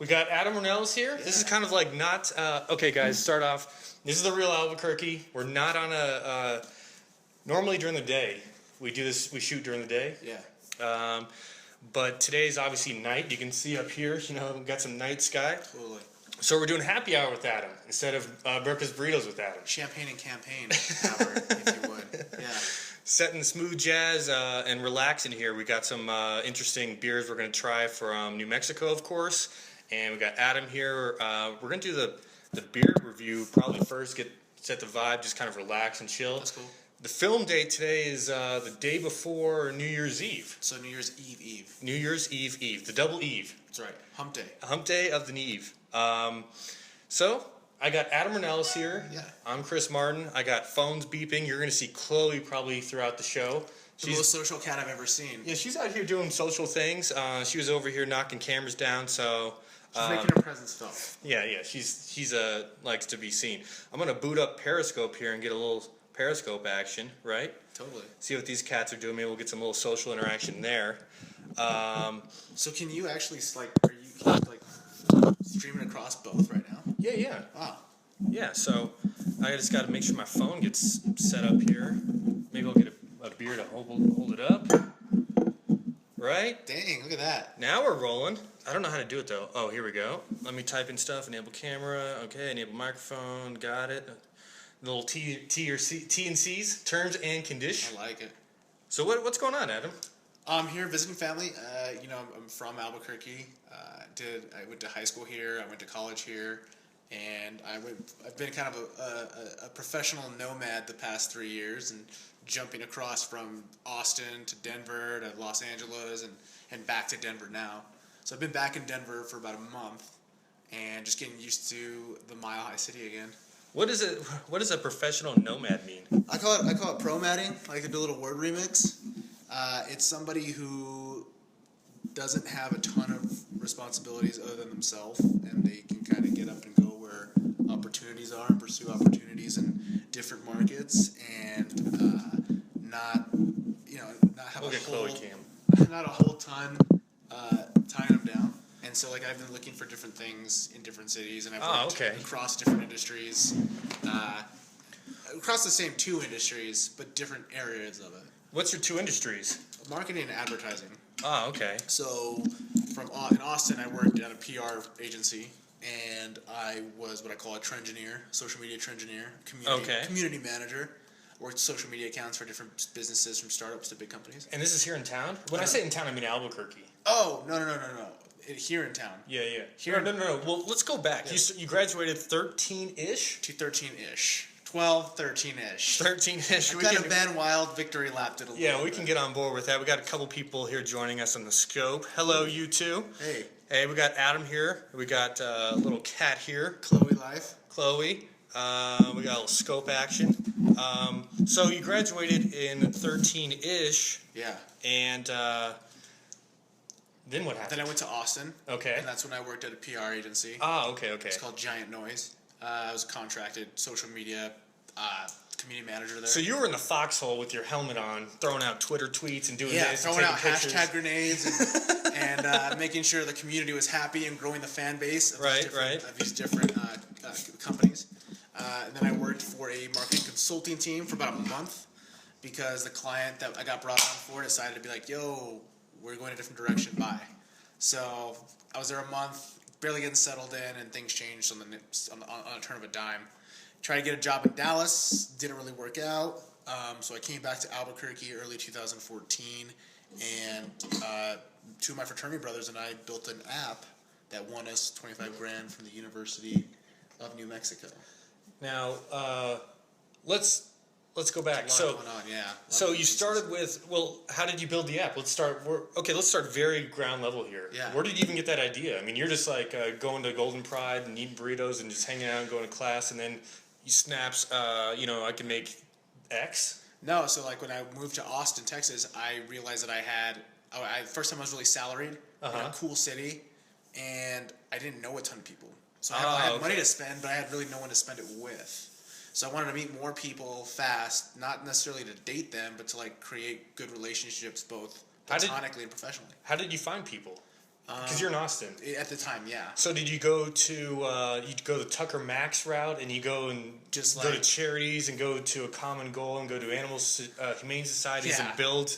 We got Adam Ornelas here. Yeah. This is kind of like not... okay, guys, start off. This is the real Albuquerque. We're not on a... normally during the day, we do this. We shoot during the day. Yeah. But today's obviously night. You can see up here, you know, we've got some night sky. Totally. So we're doing happy hour with Adam instead of breakfast burritos with Adam. Champagne and campaign hour, if you would. Yeah. Setting smooth jazz and relaxing here. We got some interesting beers we're going to try from New Mexico, of course. And we got Adam here. We're going to do the beer review probably first, set the vibe, just kind of relax and chill. That's cool. The film date today is the day before New Year's Eve. So New Year's Eve. New Year's Eve. The double Eve. That's right. Hump day. Hump day of the Eve. So, I got Adam Ornelas here. Yeah. I'm Chris Martin. I got phones beeping. You're going to see Chloe probably throughout the show. She's the most social cat I've ever seen. Yeah, she's out here doing social things. She was over here knocking cameras down, so... She's making her presence felt. Yeah. She's likes to be seen. I'm going to boot up Periscope here and get a little Periscope action, right? Totally. See what these cats are doing. Maybe we'll get some little social interaction there. So can you actually, streaming across both right now? Yeah. Wow. Yeah, so I just got to make sure my phone gets set up here. Maybe I'll get a beer to hold it up. Right? Dang, look at that. Now we're rolling. I don't know how to do it, though. Oh, here we go. Let me type in stuff. Enable camera. Okay, enable microphone. Got it. The little T and C's, terms and conditions. I like it. So what's going on, Adam? I'm here visiting family. I'm from Albuquerque. I went to high school here. I went to college here. And I've been kind of a professional nomad the past 3 years and jumping across from Austin to Denver to Los Angeles and back to Denver now. So I've been back in Denver for about a month and just getting used to the Mile High City again. What does a professional nomad mean? I call it pro-madding. I like to do a little word remix. It's somebody who doesn't have a ton of responsibilities other than themselves, and they can kind of get up and go where opportunities are and pursue opportunities in different markets, and not have not a whole ton tying them down. And so, I've been looking for different things in different cities, and I've worked across different industries, across the same two industries, but different areas of it. What's your two industries? Marketing and advertising. Oh, okay. So, in Austin, I worked at a PR agency, and I was what I call a trendineer, social media trendineer, community manager. Worked social media accounts for different businesses, from startups to big companies. And this is here in town? When I say in town, I mean Albuquerque. Oh, no. Here in town. Yeah. No. Well, let's go back. Yeah. You graduated 13-ish? 13-ish. 12, 13-ish. 13-ish. We kind of Van Wild victory lapped it a little bit. Yeah, we can get on board with that. We got a couple people here joining us on the scope. Hello, you two. Hey, we got Adam here. We got a little cat here. Chloe Life. Chloe. We got a little scope action. So you graduated in 13-ish. Yeah. And then what happened? Then I went to Austin. Okay. And that's when I worked at a PR agency. Oh, okay. It's called Giant Noise. I was a contracted social media community manager there. So you were in the foxhole with your helmet on, throwing out Twitter tweets and doing this. Throwing out hashtag grenades and making sure the community was happy and growing the fan base of these different companies. And then I worked for a marketing consulting team for about a month because the client that I got brought on for decided to be like, yo, we're going a different direction, bye. So I was there a month, barely getting settled in, and things changed on a turn of a dime. Tried to get a job in Dallas, didn't really work out. So I came back to Albuquerque early 2014, and two of my fraternity brothers and I built an app that won us $25,000 from the University of New Mexico. Now, let's go back. So you started with, how did you build the app? Let's start very ground level here. Yeah. Where did you even get that idea? I mean, you're just going to Golden Pride and eating burritos and just hanging out and going to class, and then you snaps, I can make X. No, so when I moved to Austin, Texas, I realized that first time I was really salaried in a cool city, and I didn't know a ton of people. So I had money to spend, but I had really no one to spend it with. So I wanted to meet more people fast, not necessarily to date them, but to create good relationships both platonically and professionally. How did you find people? Because you're in Austin. At the time, yeah. So did you go to the Tucker Max route, and you go and Just go to charities and go to a common goal and go to animal humane societies and build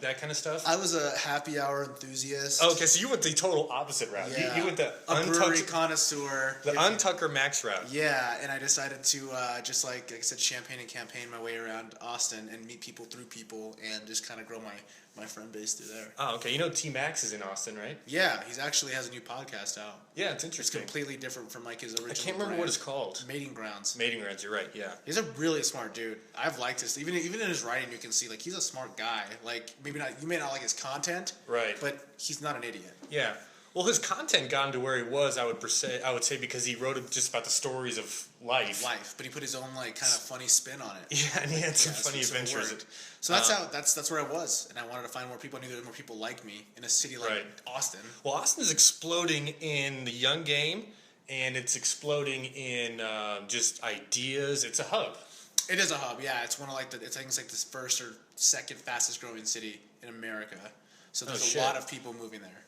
that kind of stuff? I was a happy hour enthusiast. Oh, okay, so you went the total opposite route. Yeah. You went the brewery connoisseur. The Untucker Max route. Yeah, and I decided to just like I said, champagne and campaign my way around Austin and meet people through people and just kind of grow my friend base through there. Oh, okay. You know T Max is in Austin, right? Yeah, he's actually has a new podcast out. Yeah, it's interesting. It's completely different from like his original. I can't remember what it's called. Mating Grounds. Mating Grounds. You're right. Yeah. He's a really smart dude. I've liked his even in his writing. You can see like he's a smart guy. Like maybe not you may not like his content, right? But he's not an idiot. Yeah. Well, his content got him to where he was. I would say because he wrote it just about the stories of life. But he put his own like kind of funny spin on it. Yeah, and he had some funny adventures. So that's where I was, and I wanted to find more people. I knew there were more people like me in a city like Austin. Well, Austin is exploding in the young game, and it's exploding in just ideas. It's a hub. It is a hub, yeah. It's one of like it's like the first or second fastest growing city in America. So there's a lot of people moving there.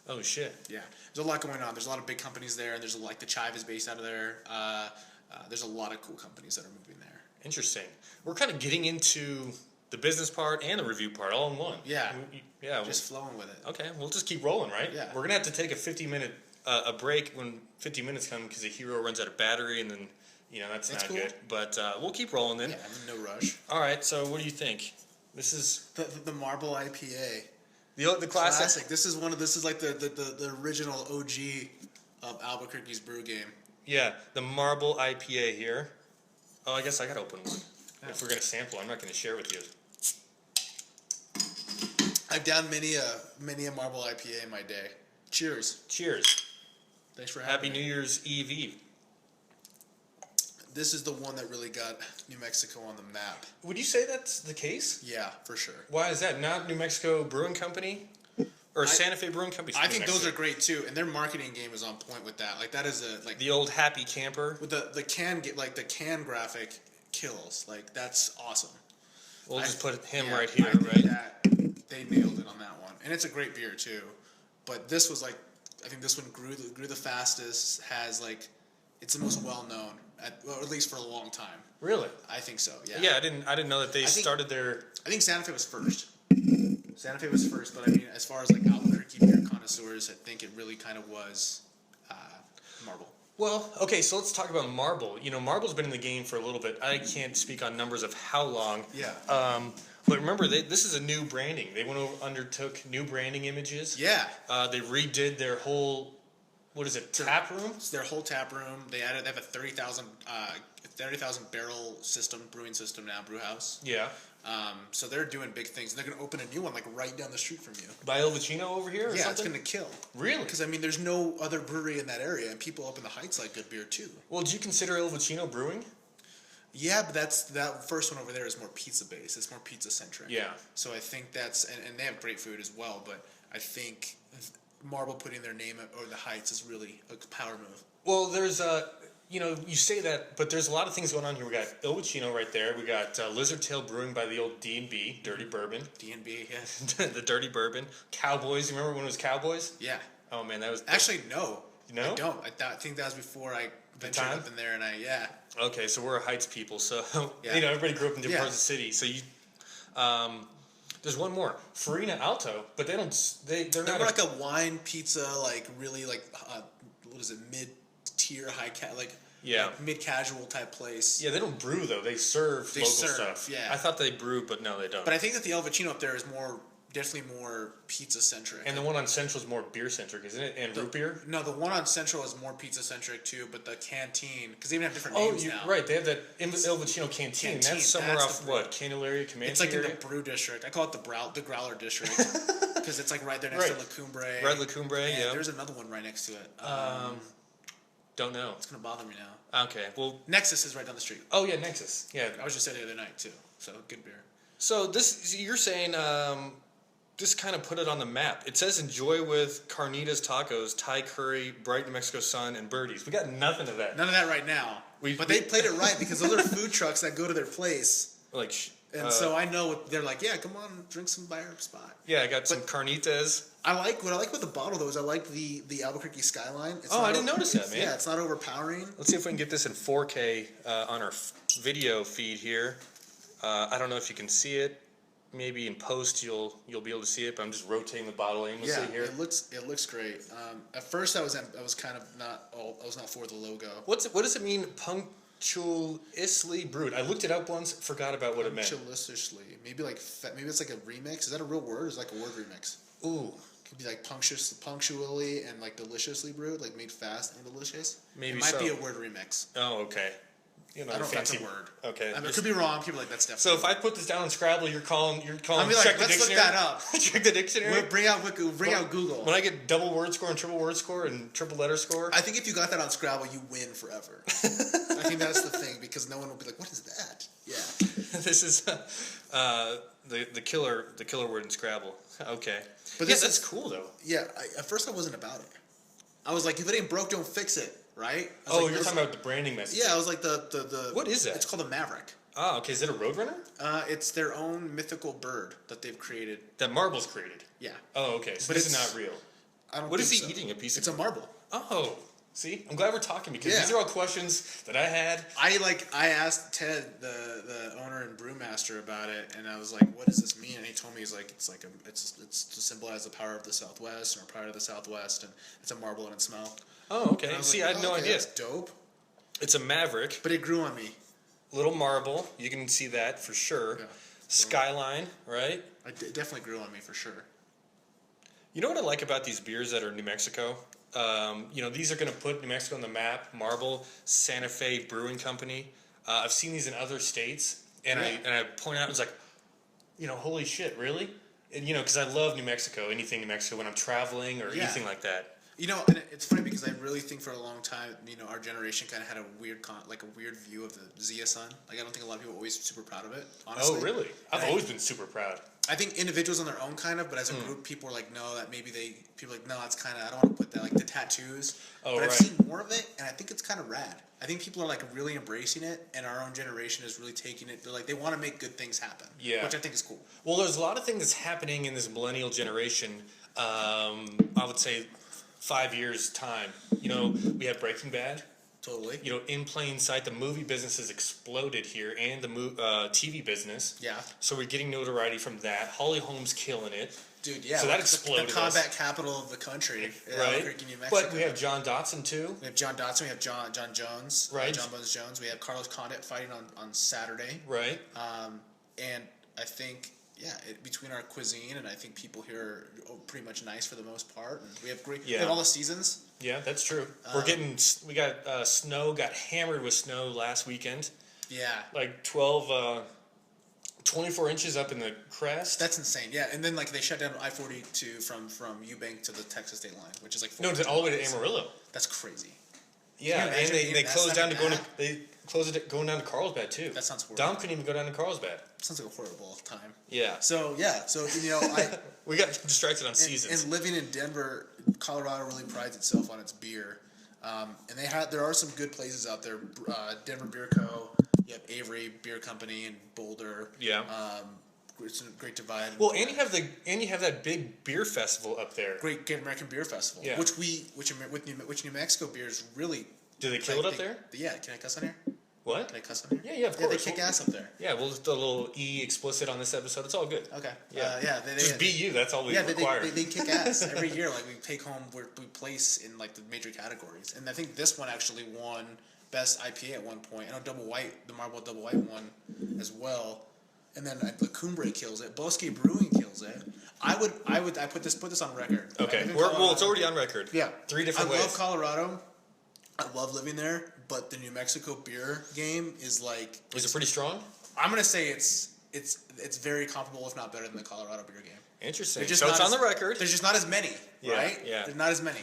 Oh shit! Yeah, there's a lot going on. There's a lot of big companies there, and there's like the Chive is based out of there. There's a lot of cool companies that are moving there. Interesting. We're kind of getting into the business part and the review part all in one. Yeah. Yeah. Just flowing with it. Okay, we'll just keep rolling, right? Yeah. We're gonna have to take a 50-minute a break when 50 minutes come because the hero runs out of battery, and then that's not cool. good. But we'll keep rolling then. Yeah, I'm in no rush. All right. So what do you think? This is the Marble IPA. The classic. This is like the original OG of Albuquerque's brew game. Yeah, the Marble IPA here. Oh, I guess I gotta open one. Yeah. If we're gonna sample, I'm not gonna share with you. I've downed many a Marble IPA in my day. Cheers. Cheers. Thanks for having me. Happy New Year's Eve. This is the one that really got New Mexico on the map. Would you say that's the case? Yeah, for sure. Why is that? Not New Mexico Brewing Company? Or Santa Fe Brewing Company? I think those are great too, and their marketing game is on point with that. Like that is the old happy camper. With the can graphic kills. Like that's awesome. We'll just put him right here, right? They nailed it on that one, and it's a great beer too. But this was like, I think this one grew the fastest. Has like, it's the most well known, at least for a long time. Really? I think so. Yeah. Yeah, I didn't know that they started their. I think Santa Fe was first. Santa Fe was first, but I mean, as far as like Albuquerque beer connoisseurs, I think it really kind of was Marble. Well, okay, so let's talk about Marble. Marble's been in the game for a little bit. I can't speak on numbers of how long. Yeah. But remember, this is a new branding. They undertook new branding images. Yeah. They redid their whole, tap room? It's their whole tap room. They have a 30,000 barrel brewing system now, brew house. Yeah. So they're doing big things. They're going to open a new one like right down the street from you. By El Vicino over here? Or yeah, something? it's going to kill. Really? Because I mean, there's no other brewery in that area, and people up in the Heights like good beer too. Well, do you consider El Vicino brewing? Yeah, but that first one over there is more pizza based. It's more pizza centric. Yeah. So I think that's and they have great food as well. But I think Marble putting their name over the Heights is really a power move. Well, there's you say that, but there's a lot of things going on here. We got El Vicino right there. We got Lizard Tail Brewing by the old D&B, Dirty Bourbon. D&B, yeah. The Dirty Bourbon. Cowboys. You remember when it was Cowboys? Yeah. Oh man, that was actually no. No, I don't. I think that was before I ventured up in there, and Okay, so we're a Heights people, so yeah. Everybody grew up in different parts of the city. So you, there's one more, Farina Alto, but they're not like a wine pizza, like really like what is it, mid-tier, like mid casual type place. Yeah, they don't brew though. They serve local stuff. Yeah, I thought they brew, but no, they don't. But I think that the El Vicino up there is definitely more pizza centric. And the one on Central is more beer centric, isn't it? And root beer? No, the one on Central is more pizza centric too. But the Canteen, because they even have different names now. Right. They have that El Vicino Canteen. That's somewhere off Candelaria, Comanche. It's like in the brew district. I call it the Growler district because it's like right there next to La Cumbre. Right, La Cumbre. Yeah. There's another one right next to it. Don't know. It's gonna bother me now. Okay. Well, Nexus is right down the street. Oh yeah, Nexus. Yeah. I was just there the other night too. So good beer. So you're saying. Just kind of put it on the map. It says enjoy with carnitas, tacos, Thai curry, bright New Mexico sun, and birdies. We got nothing of that. None of that right now. But they played it right because those are food trucks that go to their place. Like And so I know they're like, yeah, come on, drink some by our spot. Yeah, I got some carnitas. What I like with the bottle though is I like the Albuquerque skyline. I didn't notice that, man. Yeah, it's not overpowering. Let's see if we can get this in 4K on our video feed here. I don't know if you can see it. Maybe in post you'll be able to see it, but I'm just rotating the bottle aimlessly here. It looks great. At first I was not for the logo. What does it mean? Punctuously brewed. I looked it up once, forgot about what it meant. Punctuously, maybe it's like a remix. Is that a real word? Or is it like a word remix? Ooh, could be like punctually and like deliciously brewed, like made fast and delicious. Maybe it might be a word remix. Oh, okay. You know, I don't know if that's a word. Okay. I mean, it could be wrong. People are like, that's definitely. So if I put this down in Scrabble, you're calling. I'll be check like, the let's dictionary. look that up. Check the dictionary. Bring out Google. When I get double word score and triple word score and triple letter score, I think if you got that on Scrabble, you win forever. I think that's the thing because no one will be like, what is that? Yeah. This is the killer word in Scrabble. Okay. But that's cool though. Yeah. At first, I wasn't about it. I was like, if it ain't broke, don't fix it. Right? Oh, you're talking about the branding message. Yeah, I was like the. What is that? It's called a Maverick. Oh, okay. Is it a Roadrunner? It's their own mythical bird that they've created. That Marble's created. Yeah. Oh, okay. So but this is not real. I don't. What think is he so. eating? A piece of? It's a marble. Oh, see, I'm glad we're talking because these are all questions that I had. I asked Ted, the owner and brewmaster, about it, and I was like, "What does this mean?" And he told me it's to symbolize the power of the Southwest or power of the Southwest, and it's a marble in its smell. Oh, okay. See, I had no idea. That's dope. It's a Maverick. But it grew on me. Little marble. You can see that for sure. Yeah. Skyline, right? It definitely grew on me for sure. You know what I like about these beers that are New Mexico? These are going to put New Mexico on the map. Marble, Santa Fe Brewing Company. I've seen these in other states, and I point out, it's like, holy shit, really? And because I love New Mexico, anything New Mexico when I'm traveling or anything like that. And it's funny because I really think for a long time, our generation kind of had a weird view of the Zia Sun. Like, I don't think a lot of people were always super proud of it, honestly. Oh, really? I've always been super proud. I think individuals on their own kind of, but as a group, people were like, no, that people are like, no, it's kind of, I don't want to put that, like the tattoos. Oh, but I've seen more of it, and I think it's kind of rad. I think people are like really embracing it, and our own generation is really taking it. They're like, they want to make good things happen. Yeah. Which I think is cool. Well, there's a lot of things that's happening in this millennial generation. I would say 5 years time. We have Breaking Bad. Totally. In plain sight, the movie business has exploded here, and the TV business. Yeah. So we're getting notoriety from that. Holly Holmes killing it. Dude, yeah. So that exploded. The combat capital of the country, right? Albuquerque, New Mexico. But we have John Dotson too. We have John Dotson. We have John Jones. Right. John Bones Jones. We have Carlos Condit fighting on Saturday. Right. And I think. Yeah, between our cuisine and I think people here are pretty much nice for the most part. And we have we have all the seasons. Yeah, that's true. We got snow, got hammered with snow last weekend. Yeah. Like 24 inches up in the crest. That's insane. Yeah, and then they shut down I-42 from Eubank to the Texas state line, which is all the way to Amarillo. That's crazy. Yeah, and they closed down they closed it going down to Carlsbad too. That sounds horrible. Dom couldn't even go down to Carlsbad. Sounds like a horrible time. Yeah. So we got distracted on seasons. And living in Denver, Colorado really prides itself on its beer, and there are some good places out there. Denver Beer Co. You have Avery Beer Company in Boulder. Yeah. It's a Great Divide. Well, and you have that big beer festival up there. Great American Beer Festival. Yeah. Which New Mexico beers really. Do they kill it up there? Yeah. Can I cuss on here? What? Can I cuss on here? Yeah, of course. They kick ass up there. Yeah, we'll just do a little explicit on this episode. It's all good. Okay. Yeah. They just be you. That's all we require. They kick ass every year. We take home, we place in the major categories, and I think this one actually won best IPA at one point. I know the Marble Double White won as well, and then La Cumbre kills it. Bosque Brewing kills it. I put this on record. Okay. It's already on record. Yeah. 3 different ways. I love Colorado. I love living there, but the New Mexico beer game is Is it pretty strong? I'm gonna say it's very comparable, if not better, than the Colorado beer game. Interesting. So it's on the record. There's just not as many, right? Yeah. There's not as many.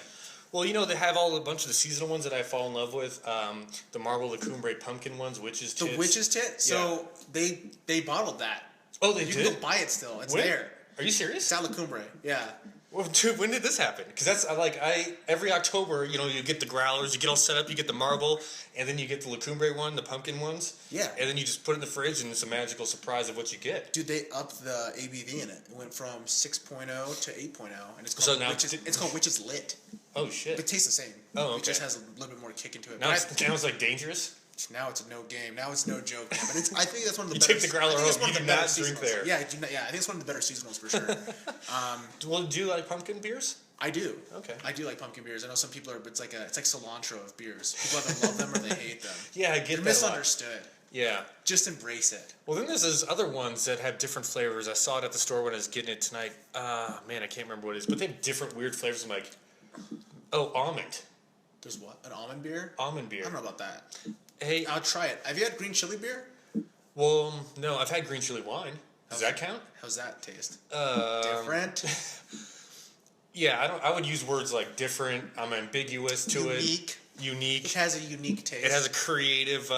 Well, they have a bunch of the seasonal ones that I fall in love with. The Marble La Cumbre pumpkin ones, Witch's Tit. The Witch's Tit? So they bottled that. Oh, they did? You can go buy it still. It's there. Are you serious? It's at La Cumbre, yeah. Well, dude, when did this happen? Because that's every October, you get the growlers, you get all set up, you get the marble, and then you get the Lacumbre one, the pumpkin ones. Yeah. And then you just put it in the fridge, and it's a magical surprise of what you get. Dude, they upped the ABV in it. It went from 6.0 to 8.0, and it's called Witch's Lit. Oh shit! It tastes the same. Oh, okay. It just has a little bit more kick into it. Now it's like dangerous. Now it's no game. Now it's no joke. Man. But I think that's one of the. You better, take the growler home. You do not drink there. Yeah, I think it's one of the better seasonals for sure. Well, do you like pumpkin beers? I do. Okay. I do like pumpkin beers. I know some people are, but it's like cilantro of beers. People either love them or they hate them. Yeah, I get that. Misunderstood. Yeah. Just embrace it. Well, then there's those other ones that have different flavors. I saw it at the store when I was getting it tonight. Man, I can't remember what it is, but they have different weird flavors. I'm like, oh, almond. There's what? An almond beer? Almond beer. I don't know about that. Hey, I'll try it. Have you had green chili beer? Well, no, I've had green chili wine. Does that count? How's that taste? Different? Yeah, I would use words like different. I'm ambiguous to it. Unique. It has a unique taste. It has a creative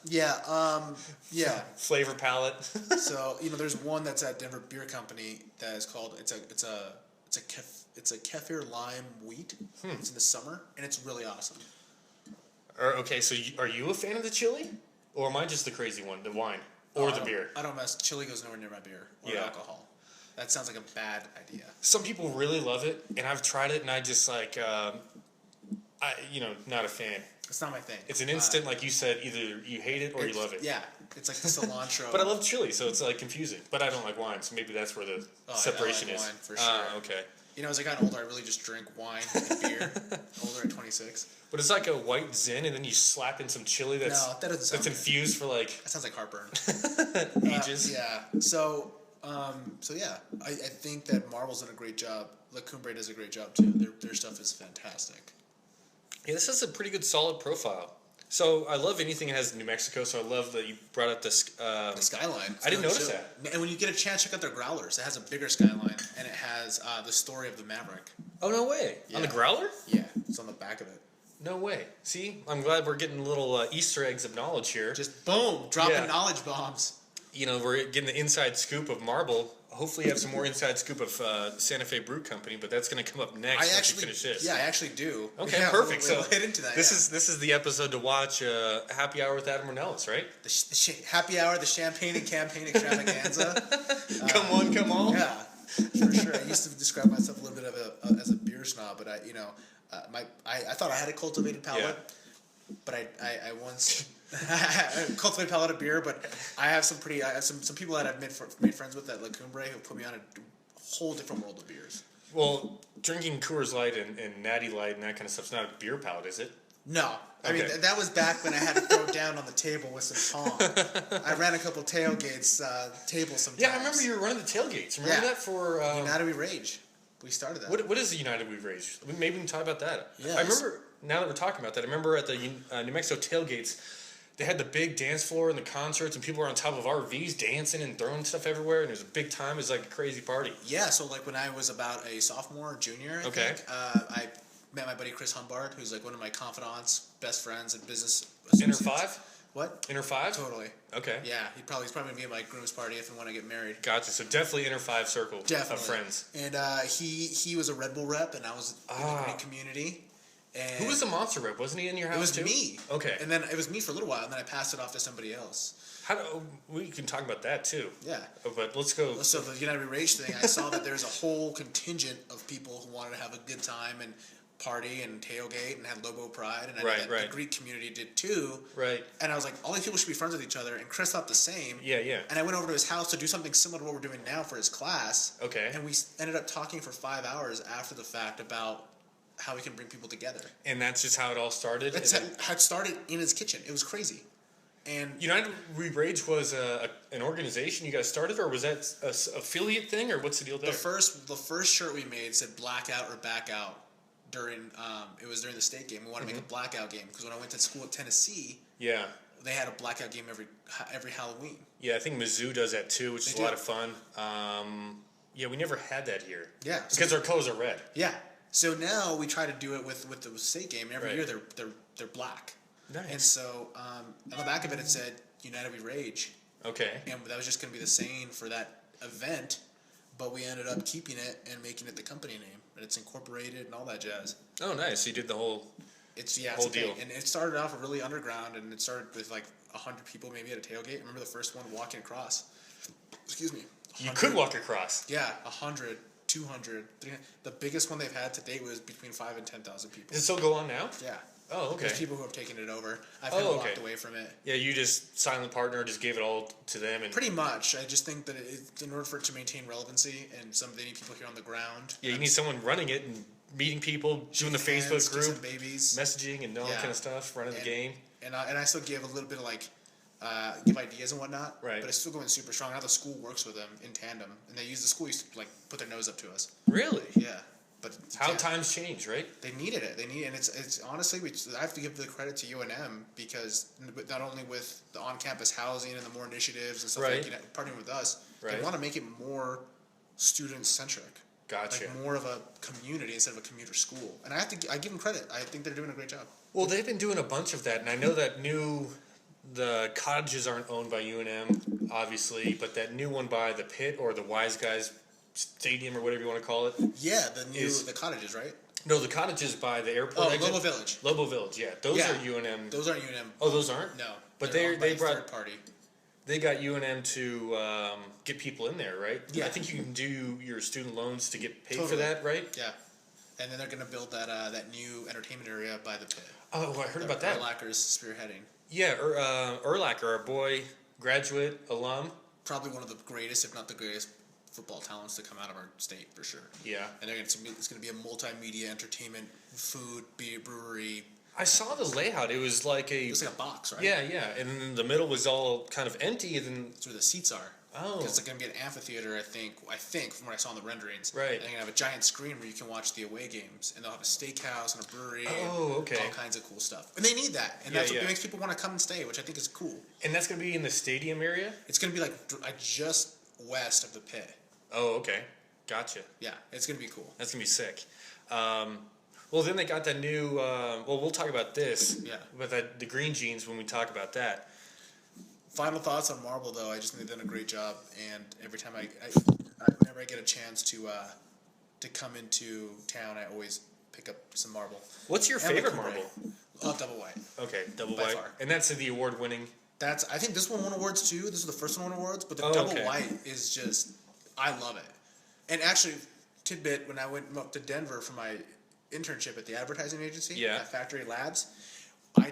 yeah. flavor palette. So, there's one that's at Denver Beer Company that is called it's a kefir lime wheat. It's in the summer and it's really awesome. Okay, so are you a fan of the chili? Or am I just the crazy one, the wine? Or the beer? I don't mess. Chili goes nowhere near my beer or alcohol. That sounds like a bad idea. Some people really love it, and I've tried it, and I just not a fan. It's not my thing. It's an instant, like you said, either you hate it or you love it. Yeah, it's like the cilantro. But I love chili, so it's confusing. But I don't like wine, so maybe that's where the separation I like is. Wine for sure. Okay. As I got older, I really just drank wine and beer. Older at 26. But it's like a white zin, and then you slap in some chili that doesn't sound that's infused for That sounds like heartburn. ages. Yeah. So yeah, I think that Marble's done a great job. La Cumbre does a great job too. Their stuff is fantastic. Yeah, this is a pretty good solid profile. So I love anything that has New Mexico. So I love that you brought up the skyline. I didn't notice that. And when you get a chance, check out their growlers. It has a bigger skyline, and it has the story of the Maverick. Oh no way! Yeah. On the growler? Yeah, it's on the back of it. No way. See, I'm glad we're getting little Easter eggs of knowledge here. Just boom, dropping knowledge bombs. We're getting the inside scoop of Marble. Hopefully, you have some more inside scoop of Santa Fe Brew Company, but that's going to come up next once you finish this. Yeah, I actually do. Okay, perfect. We'll hit into that. This is the episode to watch. Happy Hour with Adam Ornelas, right? The happy hour, the champagne and campaign extravaganza. Come on, come on. Yeah, for sure. I used to describe myself a little bit as a beer snob, but I thought I had a cultivated palate, but I once. Cultivated palate of beer, but I have some people that I've made friends with at La Cumbre who put me on a whole different world of beers. Well, drinking Coors Light and Natty Light and that kind of stuff's not a beer palate, is it? No. I mean, that was back when I had to throw down on the table with some Tom. I ran a couple tailgates, tables sometimes. Yeah, I remember you were running the tailgates. Remember that for... United We Rage. We started that. What is the United We Rage? Maybe we can talk about that. Yeah, I remember, now that we're talking about that, I remember at the New Mexico tailgates... They had the big dance floor and the concerts, and people were on top of RVs dancing and throwing stuff everywhere, and it was a big time. It was like a crazy party. Yeah, so like when I was about a sophomore or junior, I think, I met my buddy Chris Humbard, who's like one of my confidants, best friends, and business associates. Inner Five? What? Inner Five? Totally. Okay. Yeah, he's probably going to be at my groom's party if and when I get married. Gotcha. So definitely Inner Five circle of friends. And he was a Red Bull rep, and I was in the great community. And who was the Monster rep? Wasn't he in your house too? It was me. Okay. And then it was me for a little while, and then I passed it off to somebody else. We can talk about that too. Yeah. But let's go. So the United We Rage thing, I saw that there's a whole contingent of people who wanted to have a good time and party and tailgate and have Lobo Pride, and I know that the Greek community did too. Right. And I was like, all these people should be friends with each other, and Chris thought the same. Yeah, yeah. And I went over to his house to do something similar to what we're doing now for his class. Okay. And we ended up talking for 5 hours after the fact about how we can bring people together. And that's just how it all started? That's how it started in his kitchen. It was crazy. And United We Rage was an organization you guys started, or was that an affiliate thing, or what's the deal there? The first shirt we made said blackout or back out during it was during the state game. We wanted to make a blackout game because when I went to school at Tennessee, they had a blackout game every Halloween. Yeah, I think Mizzou does that too, which is a lot of fun. Yeah, we never had that here. Yeah, because our colors are red. Yeah. So now we try to do it with the state game. Every year they're black. Nice. And so on the back of it said United We Rage. Okay. And that was just going to be the saying for that event. but we ended up keeping it and making it the company name, and it's incorporated and all that jazz. Oh, nice! So you did the whole Whole deal, and it started off really underground, and it started with like 100 people maybe at a tailgate. I remember the first one walking across. Excuse me. You could walk across. Yeah, 100, 200, 300. The biggest one they've had to date was between 5,000 and 10,000 people. Does it still go on now? Yeah. Oh, okay. There's people who have taken it over. I've kind of walked away from it. Yeah, you just silent partner, just gave it all to them, and pretty much. I just think that in order for it to maintain relevancy, and they need people here on the ground. Yeah, you need someone running it and meeting people, doing the Facebook group, messaging, and all that kind of stuff, running the game. And I still give a little bit of like give ideas and whatnot. Right. But it's still going super strong. Now the school works with them in tandem, and the school used to like put their nose up to us. Really? Yeah. But how times change, right? They needed it. And it's honestly, I have to give the credit to UNM because not only with the on-campus housing and the more initiatives and stuff like partnering with us, they want to make it more student-centric. Gotcha. Like more of a community instead of a commuter school. And I give them credit. I think they're doing a great job. Well, they've been doing a bunch of that, and I know that the cottages aren't owned by UNM, obviously, but that new one by the Pit or the Wise Guys Stadium or whatever you want to call it. Yeah, the cottages, right? No, the cottages by the airport. Oh, Lobo Village. Lobo Village, yeah. Those are UNM. Those aren't UNM. Oh, those aren't? No. But they brought third party. They got UNM to get people in there, right? Yeah. I think you can do your student loans to get paid for that, right? Yeah. And then they're going to build that new entertainment area by the Pit. Oh, I heard about that. Urlacher's spearheading. Yeah, Urlacher, our boy, graduate, alum. Probably one of the greatest, if not the greatest, football talents to come out of our state, for sure. Yeah. And it's going to be a multimedia, entertainment, food, beer, brewery. I saw the layout. It was like a box, right? Yeah, yeah. And then the middle was all kind of empty. And then that's where the seats are. Oh. Because it's going to be an amphitheater, I think, from what I saw in the renderings. Right. And they're going to have a giant screen where you can watch the away games. And they'll have a steakhouse and a brewery. Oh, okay. All kinds of cool stuff. And they need that. And that's what makes people want to come and stay, which I think is cool. And that's going to be in the stadium area? It's going to be like just west of the Pit. Oh, okay. Gotcha. Yeah, it's going to be cool. That's going to be sick. Well, then they got that new... we'll talk about this. Yeah. But the green jeans when we talk about that. Final thoughts on Marble, though. I just think they've done a great job, and every time whenever I get a chance to come into town, I always pick up some Marble. What's your favorite Marble? Double white. Okay, double by white, far. And that's the award-winning. I think this one won awards too. This is the first one won awards, but the double white is just, I love it. And actually, tidbit: when I went up to Denver for my internship at the advertising agency at Factory Labs, La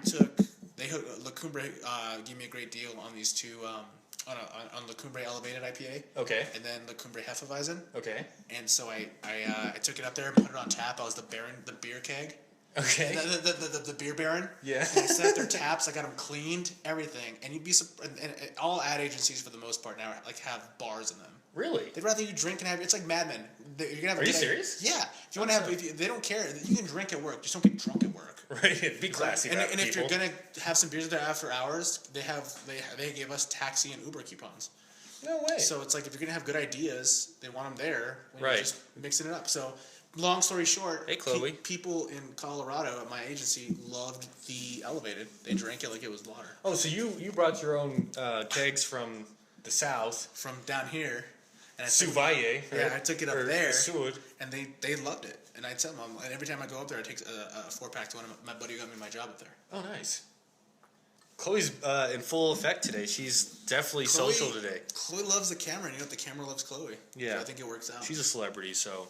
Cumbre gave me a great deal on these two, on La Cumbre Elevated IPA. Okay. And then La Cumbre Hefeweizen. Okay. And so I took it up there and put it on tap. I was the beer keg. Okay. The beer baron. Yeah. And I set their taps. I got them cleaned, everything. And you'd be surprised. And all ad agencies for the most part now have bars in them. Really? They'd rather you drink and have. It's like Mad Men. You're gonna have. Are you serious? Yeah. If you want to have, they don't care. You can drink at work. Just don't get drunk at work. Right. Be classy. And if you're gonna have some beers there after hours, they gave us taxi and Uber coupons. No way. So it's like if you're gonna have good ideas, they want them there. When right. You're just mixing it up. So. Long story short, hey Chloe. People in Colorado at my agency loved the Elevated. They drank it like it was water. Oh, so you brought your own kegs from the south, from down here, and Suvalle. I took it up there, Seward. And they loved it. And I tell them, and every time I go up there, I take a 4-pack to one of my buddy got me my job up there. Oh, nice. Chloe's in full effect today. She's definitely social today. Chloe loves the camera, and you know what? The camera loves Chloe. Yeah, so I think it works out. She's a celebrity, so.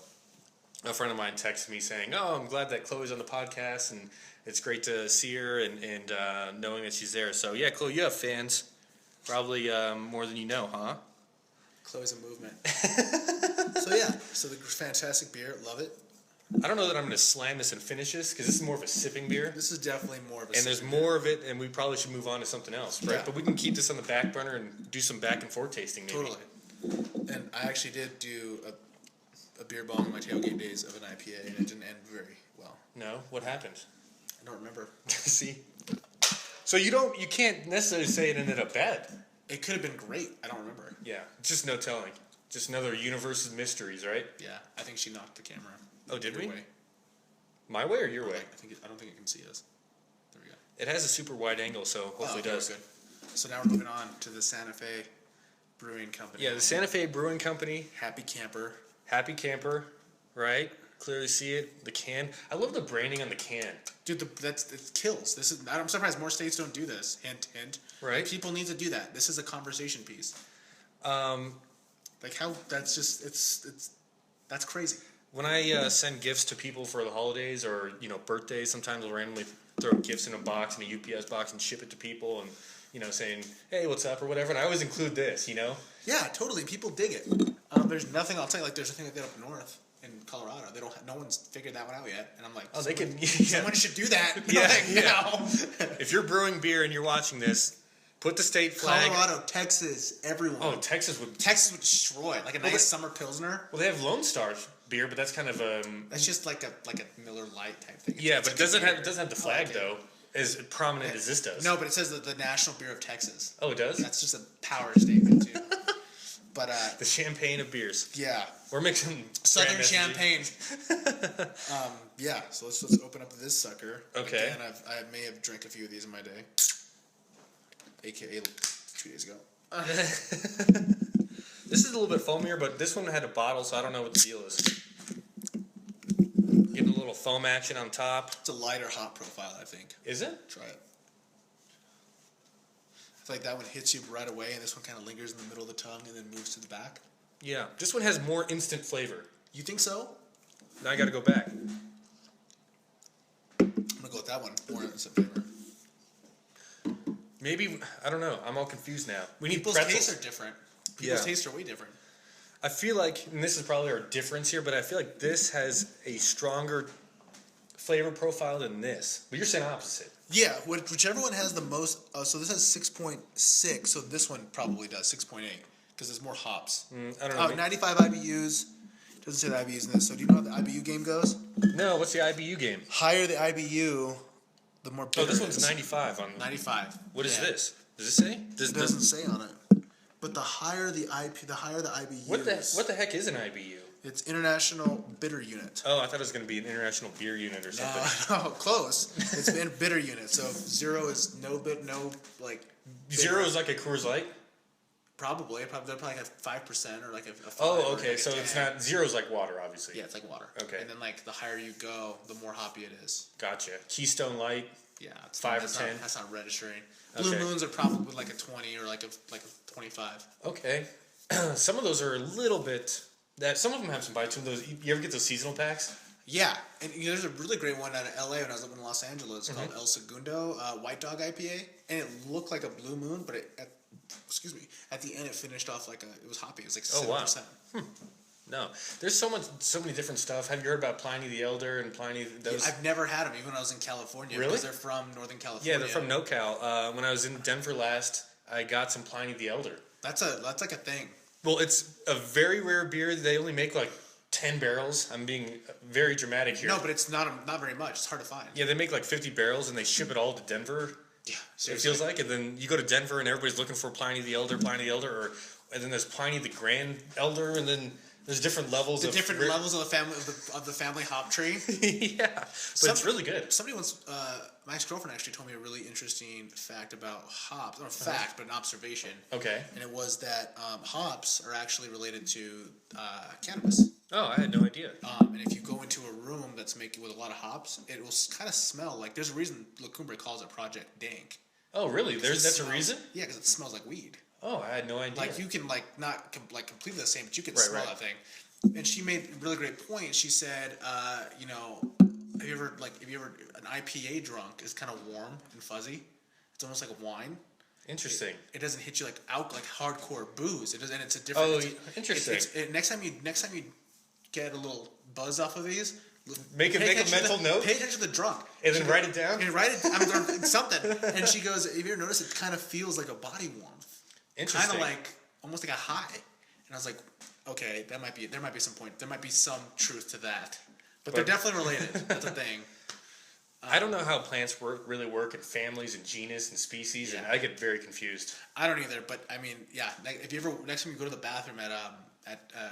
A friend of mine texted me saying, "Oh, I'm glad that Chloe's on the podcast, and it's great to see her and knowing that she's there." So yeah, Chloe, you have fans, probably more than you know, huh? Chloe's a movement. So the fantastic beer, love it. I don't know that I'm going to slam this and finish this because this is more of a sipping beer. This is definitely more of a. And there's more of it, and we probably should move on to something else, right? Yeah. But we can keep this on the back burner and do some back and forth tasting, maybe. Totally. And I actually did do a beer bong in my tailgate days of an IPA, and it didn't end very well. No? What happened? I don't remember. See? So you can't necessarily say it ended up bad. It could have been great. I don't remember. Yeah. Just no telling. Just another universe of mysteries, right? Yeah. I think she knocked the camera. Oh, did we? Way. My way or your way? I don't think it can see us. There we go. It has a super wide angle, so hopefully it does. Good. So now we're moving on to the Santa Fe Brewing Company. Yeah, the Santa Fe Brewing Company. Happy Camper. Happy Camper, right? Clearly see it. The can. I love the branding on the can. Dude, it kills. I'm surprised more states don't do this. Hint, hint. Right. Like, people need to do that. This is a conversation piece. Like how that's just that's crazy. When I send gifts to people for the holidays or birthdays, sometimes I'll randomly throw gifts in a box, in a UPS box, and ship it to people, and saying, "Hey, what's up?" or whatever. And I always include this, Yeah, totally. People dig it. There's nothing. I'll tell you, like there's a thing like that up north in Colorado. No one's figured that one out yet, and I'm like, oh, they can. Someone should do that. Now. If you're brewing beer and you're watching this, put the state flag. Colorado, Texas, everyone. Oh, Texas would destroy like a nice summer pilsner. Well, they have Lone Star beer, but that's kind of that's just like a Miller Lite type thing. Yeah, but it doesn't have the flag though, as prominent as this does. No, but it says the National Beer of Texas. Oh, it does. That's just a power statement too. But the champagne of beers. Yeah, we're mixing Southern champagne. Yeah, so let's open up this sucker. Okay. And I may have drank a few of these in my day, aka 2 days ago. This is a little bit foamier, but this one had a bottle, so I don't know what the deal is. Getting a little foam action on top. It's a lighter hop profile, I think. Is it? Try it. I feel like that one hits you right away, and this one kind of lingers in the middle of the tongue and then moves to the back. Yeah, this one has more instant flavor. You think so? Now I got to go back. I'm gonna go with that one. More instant flavor. Maybe I don't know. I'm all confused now. We need People's pretzels. tastes are different. People's tastes are way different. I feel like, and this is probably our difference here, but I feel like this has a stronger flavor profile than this. But you're saying opposite. Yeah, whichever one has the most. So this has 6.6. So this one probably does 6.8 because there's more hops. I don't know. 95 IBUs. Doesn't say the IBUs in this. So do you know how the IBU game goes? No. What's the IBU game? Higher the IBU, the more bitter. Oh, this one's 95 on. 95. What is this? Does it say? It doesn't say on it. But the higher the IBU. What the heck is an IBU? It's International Bitter Unit. Oh, I thought it was going to be an International Beer Unit or something. No, close. It's been bitter unit. So 0 is no bit, no like. Bitter. 0 is like a Coors Light. Probably. They'll probably have 5% or like a 5. Oh, okay. Like so it's not 0 is like water, obviously. Yeah, it's like water. Okay. And then like the higher you go, the more hoppy it is. Gotcha. Keystone Light. Yeah, it's 5 or 10. That's not registering. Blue Moons are probably like a 20 or like a 25. Okay. Some of those are a little bit. Some of them have some bite to them. You ever get those seasonal packs? Yeah, and there's a really great one out of LA when I was living in Los Angeles called El Segundo White Dog IPA, and it looked like a Blue Moon, but at the end it finished off like it was hoppy. It was like 7%. Wow. No, there's so many different stuff. Have you heard about Pliny the Elder and Pliny? Those? Yeah, I've never had them, even when I was in California. Really? Because they're from Northern California. Yeah, they're from NoCal. When I was in Denver last, I got some Pliny the Elder. That's like a thing. Well, it's a very rare beer. They only make like 10 barrels. I'm being very dramatic here. No, but it's not very much. It's hard to find. Yeah, they make like 50 barrels and they ship it all to Denver. Yeah, seriously. It feels like. And then you go to Denver and everybody's looking for Pliny the Elder, and then there's Pliny the Grand Elder, and then there's different levels levels of the family hop tree. Yeah, but it's really good. Somebody once, my ex-girlfriend actually told me a really interesting fact about hops. Not a fact, but an observation. Okay. And it was that hops are actually related to cannabis. Oh, I had no idea. And if you go into a room that's making with a lot of hops, it will kind of smell like. There's a reason La Cumbre calls it Project Dank. Oh, really? That's a reason? Yeah, because it smells like weed. Oh, I had no idea. Like you can not completely the same, but you can smell that thing. And she made a really great point. She said, have you ever an IPA drunk is kind of warm and fuzzy. It's almost like a wine. Interesting. It doesn't hit you like hardcore booze. It does, and it's a different. Oh, interesting. Next time you get a little buzz off of these. Make a mental note. Pay attention to the drunk. And then write it down. And write it. Something. And she goes, "Have you ever noticed it kind of feels like a body warmth? Interesting. Kind of like almost like a high." And I was like, "Okay, there might be some point. There might be some truth to that, but they're definitely related. That's a thing." I don't know how plants really work in families and genus and species, and I get very confused. I don't either, but I mean, yeah. If you ever next time you go to the bathroom at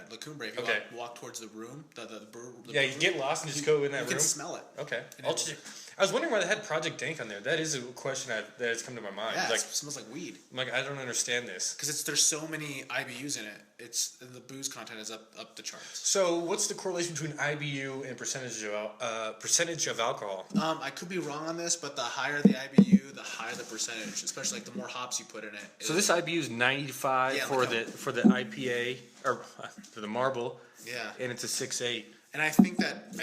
La Cumbre, if you walk towards the room, the you get lost and just go in that room. You can smell it. Okay, I was wondering why they had Project Dank on there. That is a question that has come to my mind. Yeah, like, it smells like weed. I'm like, I don't understand this. Because there's so many IBUs in it. The booze content is up the charts. So, what's the correlation between IBU and percentage of alcohol? I could be wrong on this, but the higher the IBU, the higher the percentage. Especially like the more hops you put in it. So this IBU is 95 for the IPA or for the marble. Yeah. And it's a 6.8. And I think that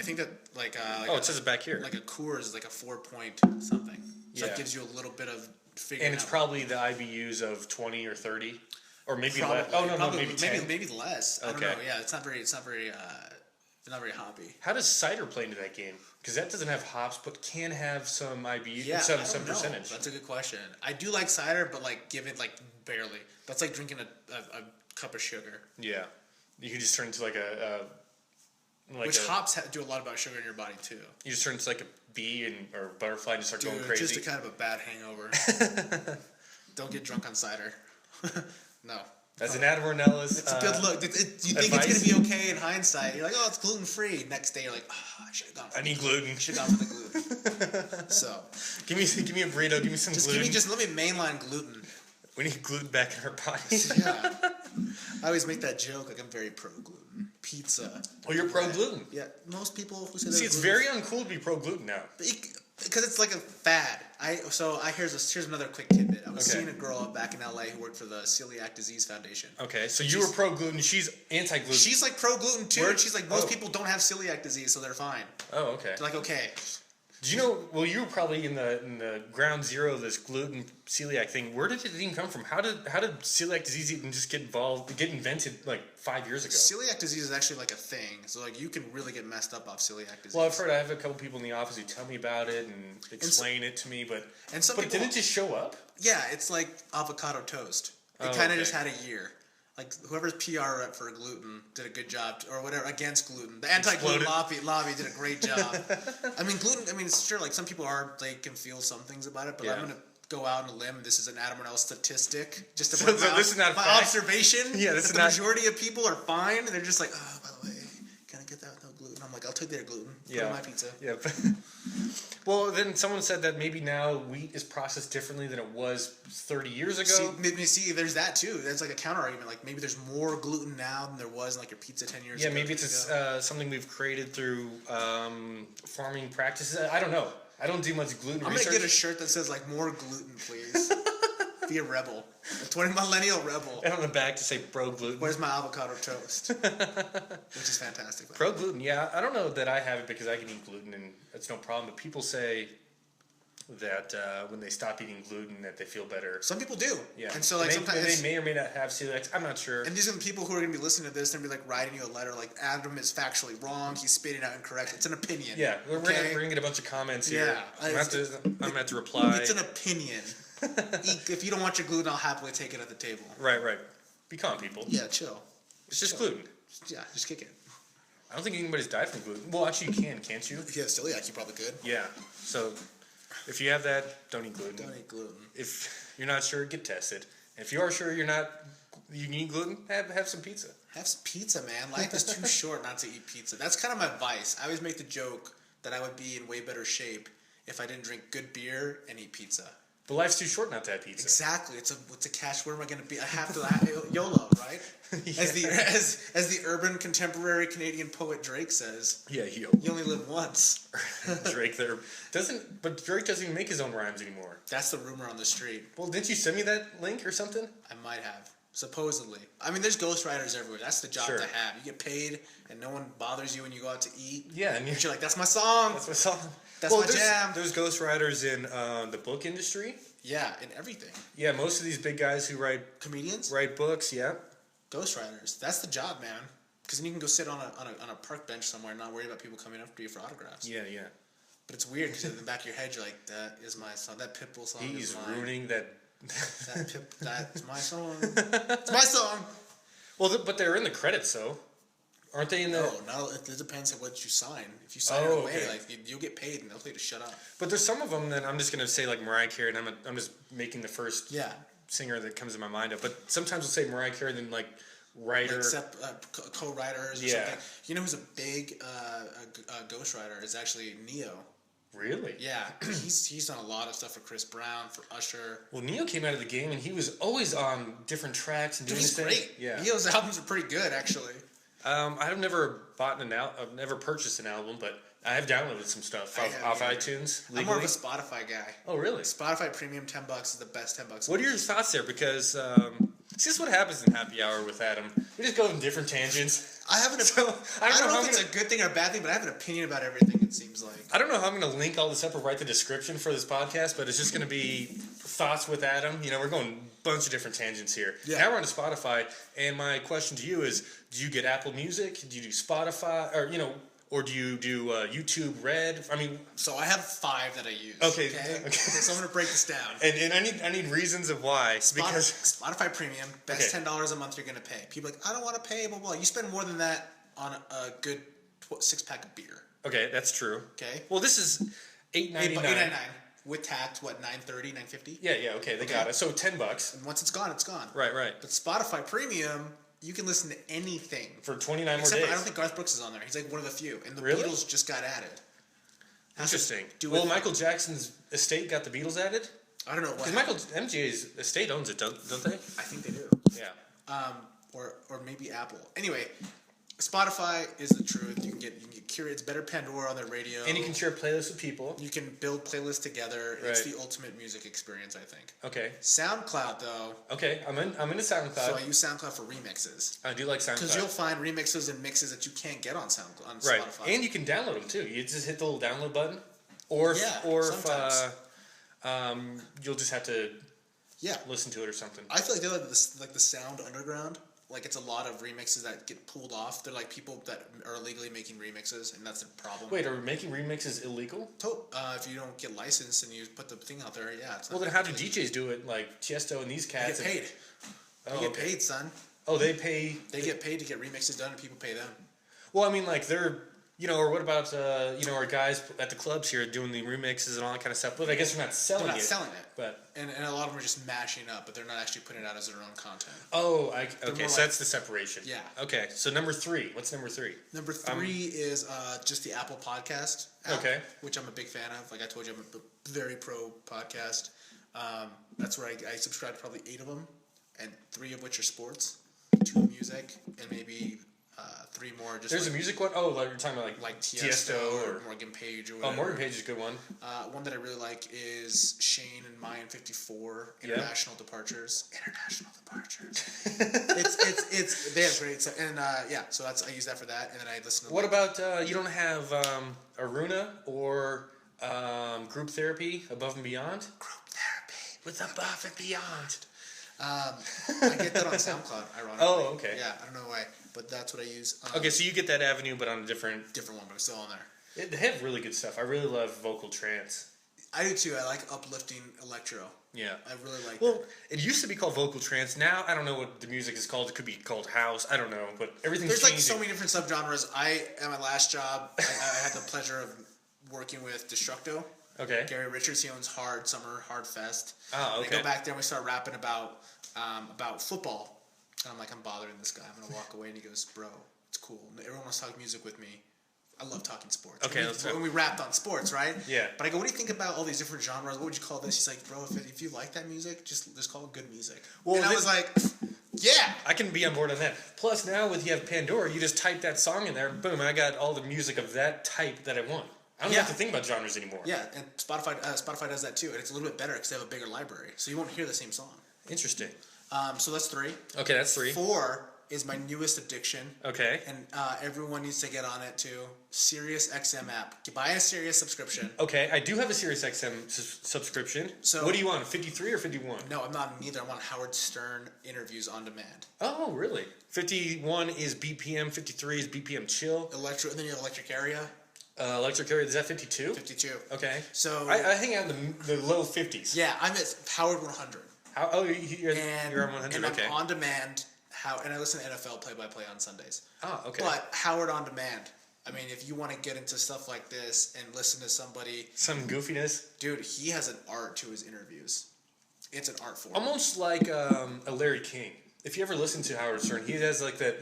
like it says it back here. Like a Coors is like a 4 point something. So that gives you a little bit of figuring And it's out. probably the IBUs of 20 or 30, or maybe less. Oh no, maybe 10. Maybe less. I don't know. Yeah, it's not very hoppy. How does cider play into that game? Because that doesn't have hops, but can have some IBU, Yeah, some I don't know. percentage. That's a good question. I do like cider, but like give it like barely. That's like drinking a cup of sugar. Yeah, you can just turn into like hops do a lot about sugar in your body too. You just turn into like a bee or butterfly and just start going crazy. Just a kind of a bad hangover. Don't get drunk on cider. No. As an Adam Ornelas, it's a good look. You think it's gonna be okay in hindsight. You're like, oh, it's gluten free. Next day, you're like, oh, I should have gone. I need gluten. Should have gone for the gluten. So, give me a burrito. Give me some gluten. Let me mainline gluten. We need gluten back in our bodies. Yeah. I always make that joke. Like I'm very pro gluten. Pizza. Oh, you're pro gluten. Yeah. Most people who say it's very uncool to be pro gluten now. Because it's like a fad. Here's another quick tidbit. I was seeing a girl back in LA who worked for the Celiac Disease Foundation. Okay, so you were pro gluten. She's anti gluten. She's like pro gluten too. She's like most people don't have celiac disease, so they're fine. Oh, okay. They're like okay. Do you know? Well, you were probably in the ground zero of this gluten celiac thing. Where did it even come from? How did celiac disease even just get invented like 5 years ago? Celiac disease is actually like a thing. So like you can really get messed up off celiac disease. Well, I've heard. I have a couple people in the office who tell me about it and explain it to me. But did it just show up? Yeah, it's like avocado toast. It kind of just had a year. Like whoever's PR rep for gluten did a good job, or whatever against gluten. The anti-gluten lobby did a great job. I mean, gluten. I mean, it's sure like some people can feel some things about it, but I'm gonna go out on a limb. This is an Adam Ornelas statistic. Just to this is not my observation. Yeah, this is the majority of people are fine, and they're just like, oh, by the way, can I get that with no gluten? I'm like, I'll take their gluten. Put it on my pizza. Yeah. Well, then someone said that maybe now wheat is processed differently than it was 30 years ago. See, there's that too. That's like a counter argument. Like maybe there's more gluten now than there was in like your pizza 10 years ago. Yeah, maybe it's something we've created through farming practices. I don't know. I don't do much gluten research. I'm going to get a shirt that says like more gluten, please. Be a rebel. A 20 millennial rebel. And on the back to say pro gluten. Where's my avocado toast? Which is fantastic. Pro gluten, yeah. I don't know that I have it because I can eat gluten and it's no problem. But people say that when they stop eating gluten that they feel better. Some people do. Yeah. And so like sometimes they may or may not have celiac. I'm not sure. And these are the people who are going to be listening to this and be like writing you a letter like Adam is factually wrong. He's spitting out incorrect. It's an opinion. Yeah. We're going to get a bunch of comments here. Yeah. I'm going to have to reply. It's an opinion. If you don't want your gluten, I'll happily take it at the table. Right. Be calm, people. Yeah, chill. It's just gluten. Yeah, just kick it. I don't think anybody's died from gluten. Well, actually, you can, can't you? If you have celiac, you probably could. Yeah. So, if you have that, don't eat gluten. Don't eat gluten. If you're not sure, get tested. If you are sure you need gluten, have some pizza. Have some pizza, man. Life is too short not to eat pizza. That's kind of my vice. I always make the joke that I would be in way better shape if I didn't drink good beer and eat pizza. But life's too short not to have pizza. Exactly. It's a catch. Where am I going to be? I have to YOLO, right? Yeah. As the urban contemporary Canadian poet Drake says. Yeah, you only live once. Drake but Drake doesn't even make his own rhymes anymore. That's the rumor on the street. Well, didn't you send me that link or something? I might have. Supposedly. I mean, there's ghostwriters everywhere. That's the job to have. You get paid, and no one bothers you when you go out to eat. Yeah, and you're like, that's my song. That's my song. That's my jam. There's ghostwriters in the book industry. Yeah, in everything. Yeah, most of these big guys who comedians write books. Yeah, ghostwriters. That's the job, man. Because then you can go sit on a park bench somewhere and not worry about people coming up to you for autographs. Yeah. But it's weird because in the back of your head, you're like, that is my song. That Pitbull song. He's ruining that. That's my song. It's my song. Well, but they're in the credits, though. Aren't they in the... No, it depends on what you sign. If you sign it away, like you'll get paid and they'll tell you to shut up. But there's some of them that I'm just going to say like Mariah Carey, and I'm just making the first singer that comes in my mind up. But sometimes we'll say Mariah Carey, and then like writer... Except co-writers or something. You know who's a big ghostwriter is actually Neo. Really? Yeah, he's done a lot of stuff for Chris Brown, for Usher. Well, Neo came out of the game, and he was always on different tracks and doing He's things. great. Yeah. Neo's albums are pretty good, actually. I've never I've never purchased an album, but I have downloaded some stuff off iTunes legally. I'm more of a Spotify guy. Oh, really? Spotify Premium, $10 is the best $10. What are your thoughts there? Because see, this is what happens in Happy Hour with Adam. We just go in different tangents. I have an opinion. I don't know if it's a good thing or a bad thing, but I have an opinion about everything, it seems like. I don't know how I'm going to link all this up or write the description for this podcast, but it's just going to be thoughts with Adam. You know, we're going a bunch of different tangents here. Yeah. Now we're on to Spotify, and my question to you is, do you get Apple Music? Do you do Spotify? Or do you do YouTube Red? I mean, so I have 5 that I use. Okay. So I'm gonna break this down. And I need reasons of why. Because Spotify Premium, best $10 a month you're gonna pay. People are like, I don't want to pay, blah blah. You spend more than that on a good 6-pack of beer. Okay, that's true. Okay. Well, this is $8.99. $8.99 with tax. What, $9.30, $9.50? Yeah. Okay, they got it. So $10. And once it's gone, it's gone. Right. But Spotify Premium, you can listen to anything for 29 more days. days. I don't think Garth Brooks is on there. He's like one of the few, and the Really? Beatles just got added. Interesting. Well, Michael Jackson's estate got the Beatles added. I don't know what. Because MJ's estate owns it, don't they? I think they do. Yeah. Or maybe Apple. Anyway, Spotify is the truth. You can get curated. It's better Pandora on their radio. And you can share playlists with people. You can build playlists together. Right. It's the ultimate music experience, I think. Okay. SoundCloud though. Okay, I'm into SoundCloud. So I use SoundCloud for remixes. I do like SoundCloud. Because you'll find remixes and mixes that you can't get on SoundCloud on right. Spotify. And you can download them too. You just hit the little download button. Or if you'll just have to listen to it or something. I feel like they're like the Sound Underground. Like, it's a lot of remixes that get pulled off. They're like people that are illegally making remixes, and that's the problem. Wait, are making remixes illegal? If you don't get licensed and you put the thing out there, it's not. Well, then how do DJs do it? Like Tiesto and these cats. They get paid. They get paid, son. Oh, they pay. They get paid to get remixes done, and people pay them. Well, I mean, like they're. Or what about, our guys at the clubs here doing the remixes and all that kind of stuff? But I guess they're not selling it. They're not selling it. But and a lot of them are just mashing up, but they're not actually putting it out as their own content. Oh, okay. So that's the separation. Yeah. Okay. So number 3. What's number 3? Number 3 is just the Apple Podcast app, which I'm a big fan of. Like I told you, I'm a very pro podcast. That's where I subscribe to probably 8 of them, and 3 of which are sports, 2 music, and maybe 3 more. Just there's a music one. Oh, like you're talking about like Tiesto or Morgan Page or whatever. Oh, Morgan Page is a good one. One that I really like is Shane and Mayan 54 International Departures. International Departures. it's they have great stuff. And so I use that for that, and then I listen to. What about you don't have Aruna or Group Therapy Above and Beyond? Group Therapy with Above and Beyond. I get that on SoundCloud, ironically. Oh, okay. Yeah, I don't know why, but that's what I use. Okay, so you get that avenue, but on a different one, but it's still on there. They have really good stuff. I really love vocal trance. I do too. I like uplifting electro. Yeah. I really like Well, it used to be called vocal trance. Now, I don't know what the music is called. It could be called house. I don't know, but everything's changing. There's like so many different subgenres. At my last job, I had the pleasure of working with Destructo. Okay. Gary Richards, he owns Hard Summer, Hard Fest. Oh, okay. I go back there and we start rapping about football. And I'm like, I'm bothering this guy. I'm going to walk away. And he goes, bro, it's cool. Everyone wants to talk music with me. I love talking sports. Okay, when we rapped on sports, right? Yeah. But I go, what do you think about all these different genres? What would you call this? He's like, bro, if you like that music, just call it good music. Well, and I was like, yeah. I can be on board on that. Plus, now with you have Pandora, you just type that song in there, boom, I got all the music of that type that I want. I don't have to think about genres anymore. Yeah, and Spotify does that too, and it's a little bit better because they have a bigger library, so you won't hear the same song. Interesting. So that's 3. Okay, that's 3. 4 is my newest addiction. Okay. And everyone needs to get on it too. Sirius XM app. You buy a Sirius subscription. Okay, I do have a Sirius XM subscription. So what do you want, 53 or 51? No, I'm not neither. I want Howard Stern interviews on demand. Oh, really? 51 is BPM, 53 is BPM chill. And then you have Electric Area. Electric Area, is that 52? 52. Okay. So I hang out in the low 50s. Yeah, I'm at Howard 100. You're on 100, and okay. I'm on demand, and I listen to NFL play-by-play on Sundays. Oh, okay. But Howard on demand. I mean, if you want to get into stuff like this and listen to somebody... Some goofiness? Dude, he has an art to his interviews. It's an art form. Almost like a Larry King. If you ever listen to Howard Stern, he has like that,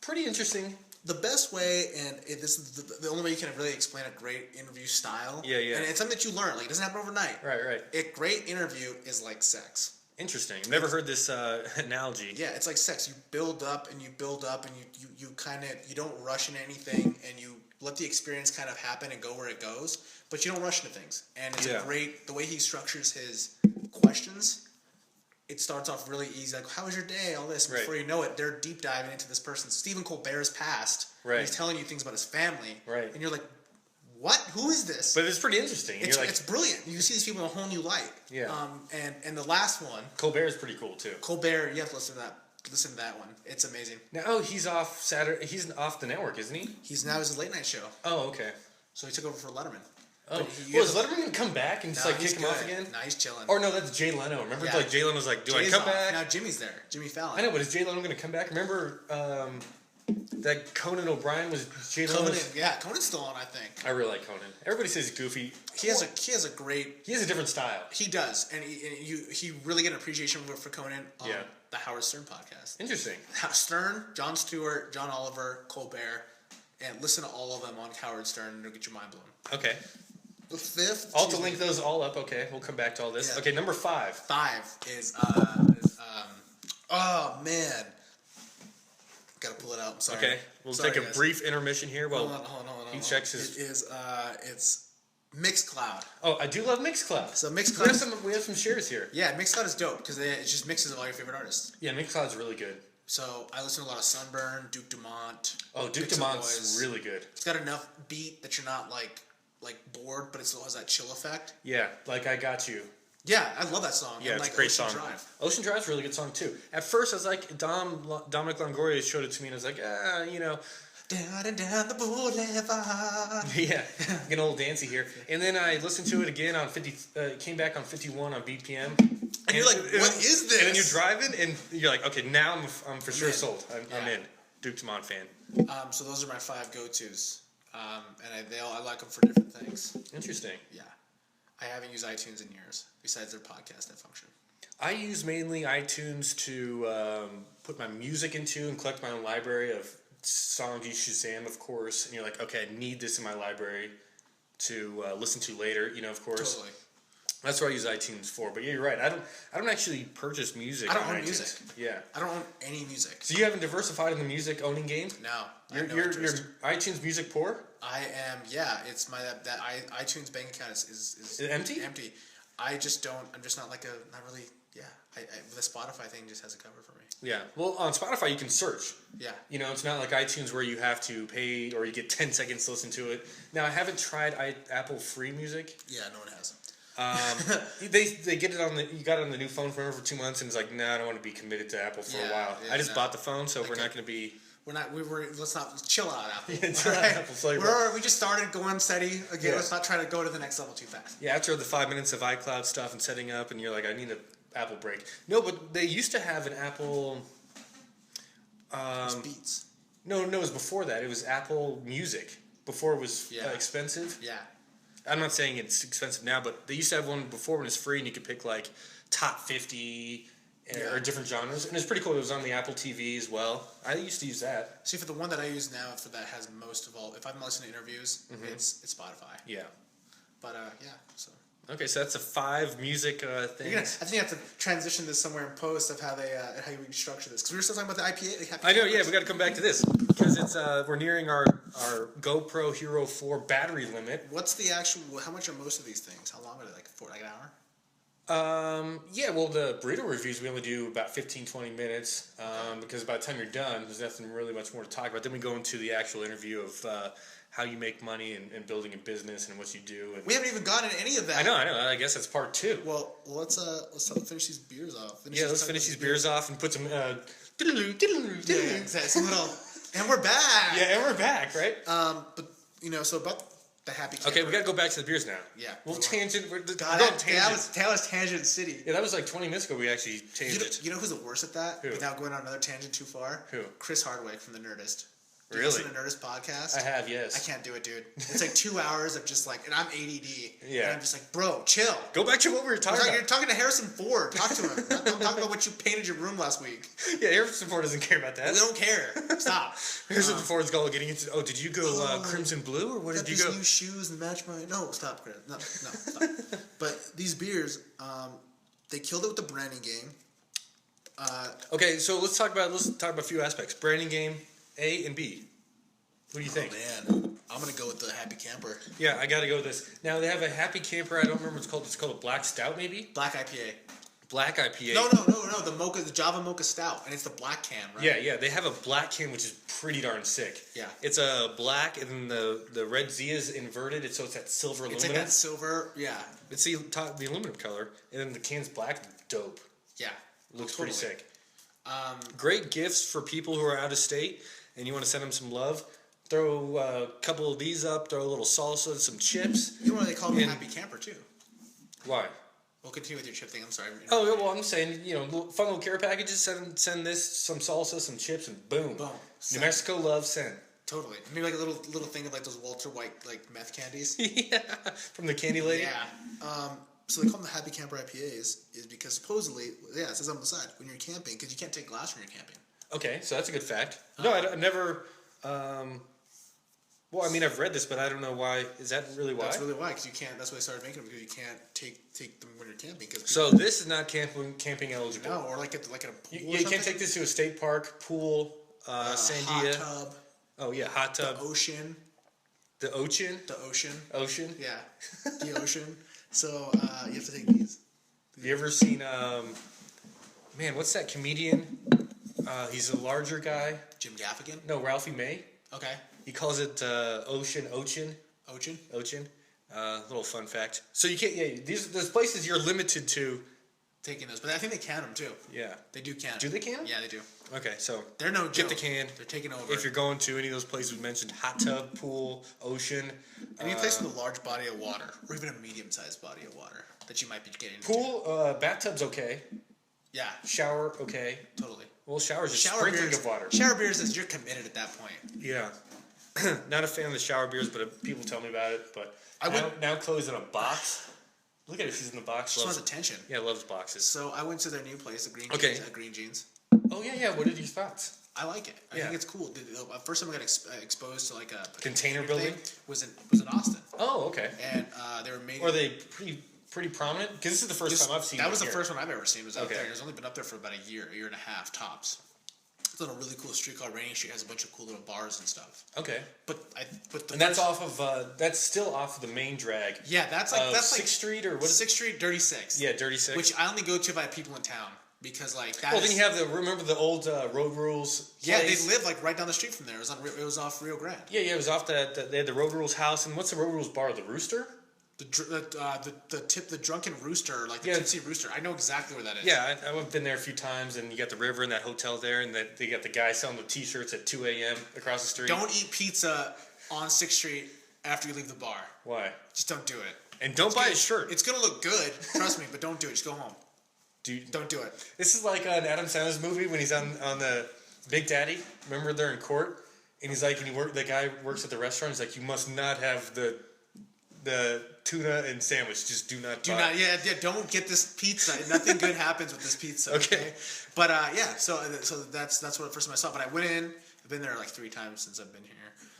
pretty interesting the best way, and this is the only way you can really explain a great interview style. Yeah. And it's something that you learn. Like, it doesn't happen overnight. Right. A great interview is like sex. Interesting. I've never heard this analogy. Yeah, it's like sex. You build up and you you kind of, you don't rush into anything, and you let the experience kind of happen and go where it goes, but you don't rush into things. And it's the way he structures his questions. It starts off really easy, like, how was your day, all this. Before you know it, they're deep diving into this person. Stephen Colbert's past. Right. He's telling you things about his family. Right. And you're like, what? Who is this? But it's pretty interesting. It's brilliant. You see these people in a whole new light. Yeah. And the last one. Colbert is pretty cool, too. Colbert, you have to listen to that. Listen to that one. It's amazing. Now, he's off Saturday. He's off the network, isn't he? He's now his late night show. Oh, okay. So he took over for Letterman. Oh, is Letterman going to come back and just kick him off again? No, he's chilling. Or no, that's Jay Leno. Remember, Jay Leno was like, "Do I come back?" Now Jimmy's there. Jimmy Fallon. I know, but is Jay Leno going to come back? Remember that Conan O'Brien was Jay Leno? Conan's still on, I think. I really like Conan. Everybody says he's goofy. He has a great. He has a different style. He does, and he really get an appreciation for Conan on the Howard Stern podcast. Interesting. Stern, Jon Stewart, John Oliver, Colbert, and listen to all of them on Howard Stern, and it'll get your mind blown. Okay. The fifth. I'll have to link those all up. Okay, we'll come back to all this. Yeah. Okay, number 5. 5 is oh man, gotta pull it out. I'm sorry. Okay, we'll take a brief intermission here while hold on. he checks his. It is it's Mixcloud. Oh, I do love Mixcloud. So Mixcloud. We have some shares here. Yeah, Mixcloud is dope because it just mixes all your favorite artists. Yeah, Mixcloud's really good. So I listen to a lot of Sunburn, Duke Dumont. Oh, Duke Dumont's really good. It's got enough beat that you're not like bored, but it still has that chill effect. Yeah, like I Got You. Yeah, I love that song. Yeah, and it's a great Ocean song. Drive. Ocean Drive's a really good song too. At first, I was like, Dominic Longoria showed it to me, and I was like, Down and down the boulevard. Yeah, getting a little dancey here. And then I listened to it again on 50. Came back on 51 on BPM. And you're like, what is this? And then you're driving, and you're like, okay, now I'm for sure sold. I'm in. Duke Dumont fan. So those are my 5 go-tos. And I like them for different things. Interesting. Yeah. I haven't used iTunes in years, besides their podcast that function. I use mainly iTunes to put my music into and collect my own library of songs. You Shazam, of course, and you're like, okay, I need this in my library to listen to later. Of course. Totally. That's what I use iTunes for. But yeah, you're right. I don't actually purchase music. I don't on own iTunes. music. Yeah. I don't own any music. So you haven't diversified in the music owning game? No. You're iTunes music poor? I am. Yeah. It's my that iTunes bank account is empty. Empty. I just don't. I'm just not like not really. Yeah. The Spotify thing just has a cover for me. Yeah. Well, on Spotify you can search. Yeah. It's not like iTunes where you have to pay or you get 10 seconds to listen to it. Now I haven't tried Apple free music. Yeah. No one has. They get it you got it on the new phone for 2 months, and it's like, I don't want to be committed to Apple for a while. I just bought the phone, so we're not going to be. Let's not chill out, Apple. Yeah, chill out, Apple. We just started going steady. Again, let's not try to go to the next level too fast. Yeah, after the 5 minutes of iCloud stuff and setting up, and you're like, I need an Apple break. No, but they used to have an Apple. It was Beats. No, it was before that. It was Apple Music. Before it was expensive. Yeah. I'm not saying it's expensive now, but they used to have one before when it was free, and you could pick like top 50 or different genres, and it's pretty cool. It was on the Apple TV as well. I used to use that. See, for the one that I use now, for that has most of all. If I'm listening to interviews, it's Spotify. Yeah. But so. Okay, so that's the 5 music things. I think you have to transition this somewhere in post of how you structure this, because we were still talking about the IPA. I know, yeah, we got to come back to this because it's we're nearing our GoPro Hero 4 battery limit. What's the actual? How much are most of these things? How long are they? Like an hour? Yeah, well, the burrito reviews we only do about 15-20 minutes because by the time you're done, there's nothing really much more to talk about. Then we go into the actual interview of how you make money and building a business and what you do. And we haven't even gotten into any of that. I know. I guess that's part 2. Well, let's finish these beers off. Let's finish these beers off and put some. Some little. And we're back. Yeah, and we're back, right? But so about the happy camper. Okay, we got to go back to the beers now. Yeah. We'll tangent. That was Tangent City. Yeah, that was like 20 minutes ago we actually changed it. You know who's the worst at that? Who? Without going on another tangent too far? Who? Chris Hardwick from The Nerdist. Do you listen to Nerdist podcast? I have, yes. I can't do it, dude. It's like 2 hours of just like, and I'm ADD. Yeah. And I'm just like, bro, chill. Go back to what we were talking about. You're talking to Harrison Ford. Talk to him. Don't talk about what you painted your room last week. Yeah, Harrison Ford doesn't care about that. We don't care. Stop. Harrison Ford's getting into. Oh, did you go Crimson Blue or what did you go? New shoes and match my. No, stop, Chris. No, stop. But these beers, they killed it with the branding game. Okay, so let's talk about a few aspects. Branding game, A and B. What do you think? Man, I'm gonna go with the Happy Camper. Yeah, I gotta go with this. Now they have a Happy Camper. I don't remember what it's called. It's called a Black Stout, maybe. Black IPA. Black IPA. No. The Java Mocha Stout, and it's the black can, right? Yeah. They have a black can, which is pretty darn sick. Yeah. It's a black, and then the red Z is inverted, so it's that silver aluminum. It's like that silver, yeah. It's the aluminum color, and then the can's black. Dope. Yeah. Looks pretty sick. Great gifts for people who are out of state, and you want to send them some love. Throw a couple of these up. Throw a little salsa, some chips. You know why they call them Happy Camper too? Why? We'll continue with your chip thing. I'm sorry. Oh, yeah, well, I'm saying, fun little care packages. Send this, some salsa, some chips, and boom. New Mexico loves send. Totally. Maybe like a little thing of like those Walter White like meth candies. Yeah, from the candy lady. Yeah. So they call them the Happy Camper IPAs is because supposedly, it says on the side when you're camping because you can't take glass when you're camping. Okay, so that's a good fact. No, I've never. Well, I mean, I've read this, but I don't know why. Is that really why? That's really why, because you can't. That's why they started making them because you can't take them when you're camping. So this is not camping eligible. No, or like at a pool. You can't take this to a state park, pool, Sandia. Hot tub. Oh yeah, hot tub. The ocean. The ocean. The ocean. Ocean. Yeah, the ocean. So you have to take these. Have you ever seen man, what's that comedian? He's a larger guy. Jim Gaffigan? No, Ralphie May. Okay. He calls it Ocean. Little fun fact. So you can't. Yeah, those places you're limited to taking those, but I think they can them too. Yeah, they do can. Do they can them? Yeah, they do. Okay, so they're no joke. Get the can. They're taking over. If you're going to any of those places we mentioned, hot tub, pool, ocean, any place with a large body of water, or even a medium-sized body of water that you might be getting into. Pool, bathtub's okay. Yeah. Shower, okay. Totally. Well, shower's just sprinkling of water. Shower beers is you're committed at that point. Yeah. Not a fan of the shower beers, but people tell me about it. But now Chloe's in a box. Look at her; she's in the box. She wants attention. Yeah, loves boxes. So I went to their new place, the Green Jeans. Oh yeah. What are your thoughts? I like it. I think it's cool. The first time I got exposed to like a container building was in Austin. Oh, okay. And they were made. Are they pretty prominent? Because this is the first time I've seen. That was the first one I've ever seen. Was out okay. there. It's only been up there for about a year and a half tops. It's on a really cool street called Rainy Street. It has a bunch of cool little bars and stuff. Okay. And that's off of that's still off of the main drag. Yeah, that's like 6th Street or what? 6th Street, Dirty Six. Yeah, Dirty Six. Which I only go to if I have people in town because like that. Well, then you have remember the old Road Rules. Yeah, they live like right down the street from there. It was off Rio Grande. Yeah, it was off that. They had the Road Rules house, and what's the Road Rules bar? The Rooster. The Drunken Rooster, like the Tipsy Rooster. I know exactly where that is. Yeah, I've been there a few times, and you got the river and that hotel there, and they got the guy selling the T-shirts at 2 a.m. across the street. Don't eat pizza on 6th Street after you leave the bar. Why? Just don't do it. And don't buy a shirt. It's gonna look good, trust me, but don't do it. Just go home. Don't do it. This is like an Adam Sandler's movie when he's on the Big Daddy. Remember they're in court, and he's like, the guy works at the restaurant. He's like, you must not have the tuna and sandwich. Just do not. Yeah. Don't get this pizza. Nothing good happens with this pizza. Okay. But So that's what the first time I saw. But I went in. I've been there like 3 times since I've been here.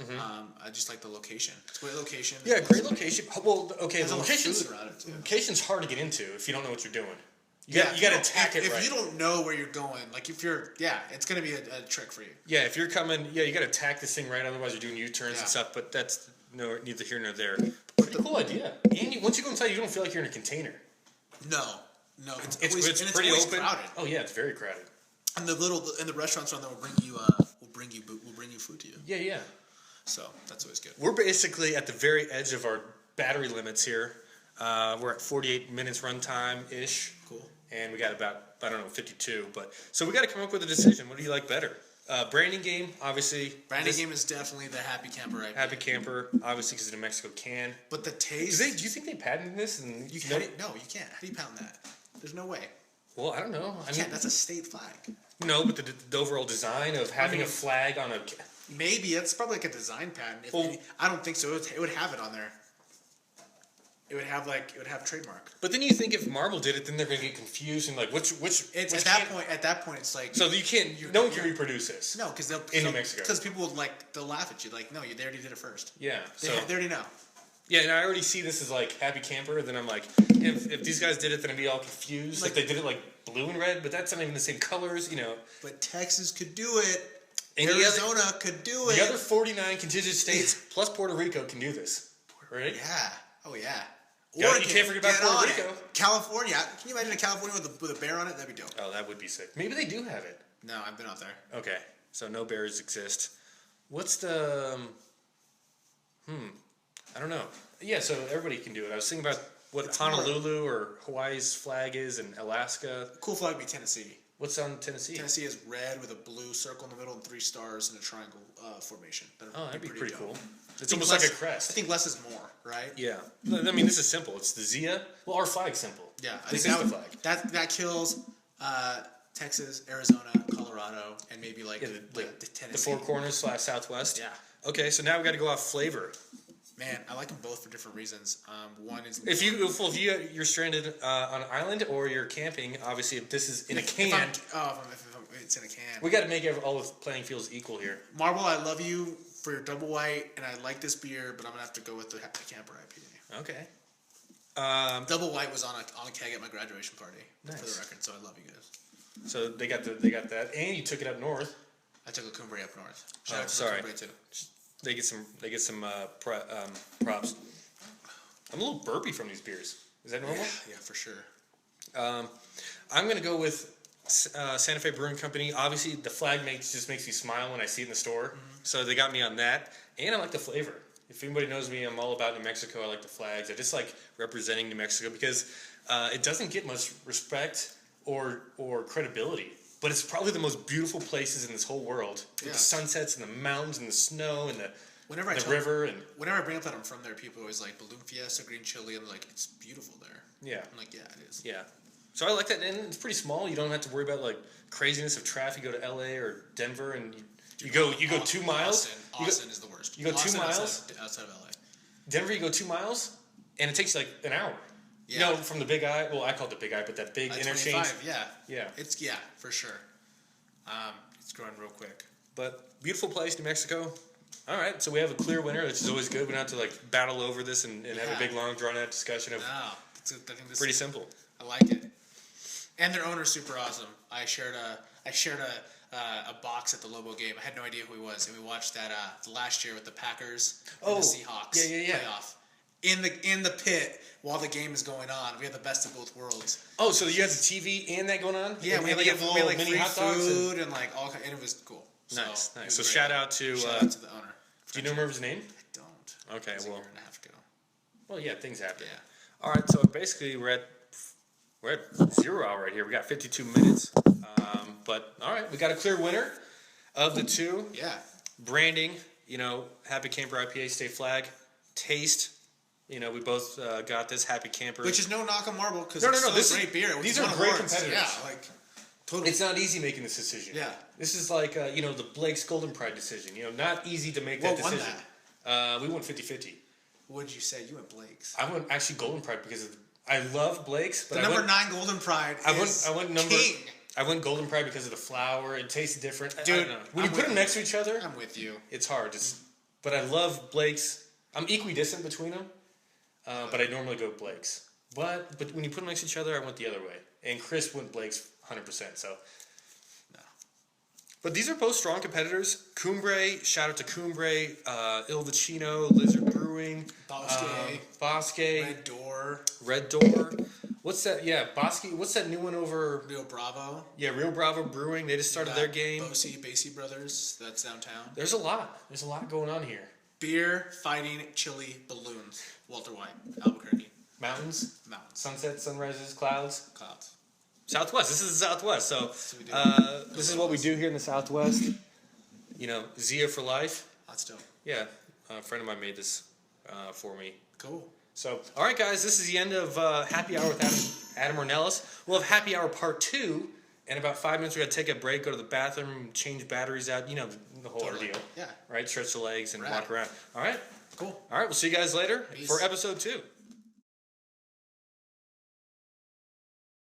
Mm-hmm. I just like the location. It's a great location. Yeah, great location. Well, okay, the location's hard to get into if you don't know what you're doing. You got to attack it right. If you don't know where you're going, like if you're, it's going to be a trick for you. Yeah, if you're coming, you got to attack this thing right. Otherwise, you're doing U-turns and stuff. But that's neither here nor there. Pretty cool idea. And once you go inside, you don't feel like you're in a container. No, it's pretty open. Crowded. Oh yeah, it's very crowded. And the restaurants around there will bring you food to you. Yeah. So that's always good. We're basically at the very edge of our battery limits here. We're at 48 minutes runtime ish. Cool. And we got about 52. But so we got to come up with a decision. What do you like better? Branding game, obviously. Branding game is definitely the Happy Camper IPA. Happy Camper, obviously, because it's a New Mexico can. But the taste. Do you think they patented this? And no, you can't. How do you patent that? There's no way. Well, I don't know. I mean, that's a state flag. No, but the overall design of having a flag on a. Maybe it's probably like a design patent. I don't think so. It would have it on there. It would have trademark. But then you think if Marble did it, then they're gonna get confused and like which At that point, it's like so you can't. No one can reproduce this. No, because in New Mexico, because people would they'll laugh at you like, no, they already did it first. Yeah, they already know. Yeah, and I already see this as like Happy Camper. Then I'm like, if these guys did it, then I'd be all confused. Like they did it like blue and red, but that's not even the same colors, you know. But Texas could do it. Arizona could do it. The other 49 contiguous states plus Puerto Rico can do this, right? Yeah. Oh yeah. Oregon, you can't forget about Puerto Rico. California. Can you imagine a California with a bear on it? That'd be dope. Oh, that would be sick. Maybe they do have it. No, I've been out there. Okay, so no bears exist. What's the? I don't know. Yeah, so everybody can do it. I was thinking about what Honolulu or Hawaii's flag is, and Alaska. Cool flag would be Tennessee. What's on Tennessee? Tennessee is red with a blue circle in the middle and 3 stars in a triangle formation. That'd be pretty cool. It's almost like a crest. I think less is more, right? Yeah. I mean, this is simple. It's the Zia. Well, our flag's simple. Yeah, I this think is the flag. That kills Texas, Arizona, Colorado, and maybe the Tennessee. The Four Corners / Southwest. Yeah. Okay, so now we got to go off flavor. Man, I like them both for different reasons. One is if you're stranded on an island or you're camping, obviously if this is in a can. If it's in a can. We got to make all the playing fields equal here. Marble, I love you for your double white, and I like this beer, but I'm gonna have to go with the Camper IPA. Okay. Double white was on a keg at my graduation party. Nice. For the record, so I love you guys. So they got that, and you took it up north. I took a Cumbre up north. Shout out to sorry. Cumbre too. They get some props. I'm a little burpy from these beers. Is that normal? Yeah, for sure. I'm gonna go with Santa Fe Brewing Company. Obviously, the flag just makes me smile when I see it in the store. Mm-hmm. So they got me on that, and I like the flavor. If anybody knows me, I'm all about New Mexico. I like the flags. I just like representing New Mexico because it doesn't get much respect or credibility. But it's probably the most beautiful places in this whole world. With the sunsets and the mountains and the snow and the river. And whenever I bring up that I'm from there, people always like Balloon Fiesta, green chili. I'm like, it's beautiful there. Yeah. I'm like, yeah, it is. Yeah. So I like that, and it's pretty small. You don't have to worry about like craziness of traffic. You go to LA or Denver, and you go 2 miles. Austin is the worst. You go 2 miles outside of LA. Denver, you go 2 miles, and it takes you like an hour. Yeah. You know, from the Big Eye. Well, I call it the Big Eye, but that big interchange. Yeah. It's for sure. It's growing real quick. But beautiful place, New Mexico. All right, so we have a clear winner, which is always good. We don't have to like battle over this and have a big, long, drawn-out discussion of. No, I think this pretty simple. I like it, and their owner's super awesome. I shared a box at the Lobo game. I had no idea who he was, and we watched that last year with the Packers and the Seahawks playoff. In the pit while the game is going on, we had the best of both worlds. Oh, so you had the TV and that going on? Yeah, we had like mini hot dogs and like all, and it was cool. Nice. So shout out to the owner. Do you remember his name? I don't. Okay, well, a year and a half ago. Well, yeah, things happen. Yeah. All right, so basically we're at 0 hour right here. We got 52 minutes. But all right, we got a clear winner of the two. Yeah. Branding, Happy Camper IPA State Flag. Taste. We both got this Happy Camper. Which is no knock on Marble because this is great beer. These are great competitors. Yeah, like totally. It's not easy making this decision. Yeah. This is like the Blake's Golden Pride decision. not easy to make that decision. What won that? We went 50-50. What did you say? You went Blake's. I went actually Golden Pride because I love Blake's, but the number 9 Golden Pride. I went number king. I went Golden Pride because of the flower. It tasted different. Dude, I don't know. When you put them next to each other, I'm with you. It's hard. But I love Blake's. I'm equidistant between them. But I normally go Blake's. But when you put them next to each other, I went the other way. And Chris went Blake's 100%. So, no. But these are both strong competitors. Cumbre, shout out to Cumbre, Il Vicino, Lizard Brewing, Bosque, Red Door. What's that? Yeah, Bosque. What's that new one over? Rio Bravo. Yeah, Rio Bravo Brewing. They just started their game. Basie Brothers. That's downtown. There's a lot. There's a lot going on here. Beer, fighting, chili, balloons. Walter White, Albuquerque. Mountains. Sunsets, sunrises, clouds. Southwest. This is the Southwest. So this is what we do here in the Southwest. Zia for life. That's dope. Yeah, a friend of mine made this for me. Cool. So, all right, guys, this is the end of Happy Hour with Adam Ornelas. We'll have Happy Hour Part 2 In about 5 minutes, we're going to take a break, go to the bathroom, change batteries out. You know, the whole ordeal. Yeah. Right? Stretch the legs and walk around. All right? Cool. All right, we'll see you guys later Peace. for episode 2.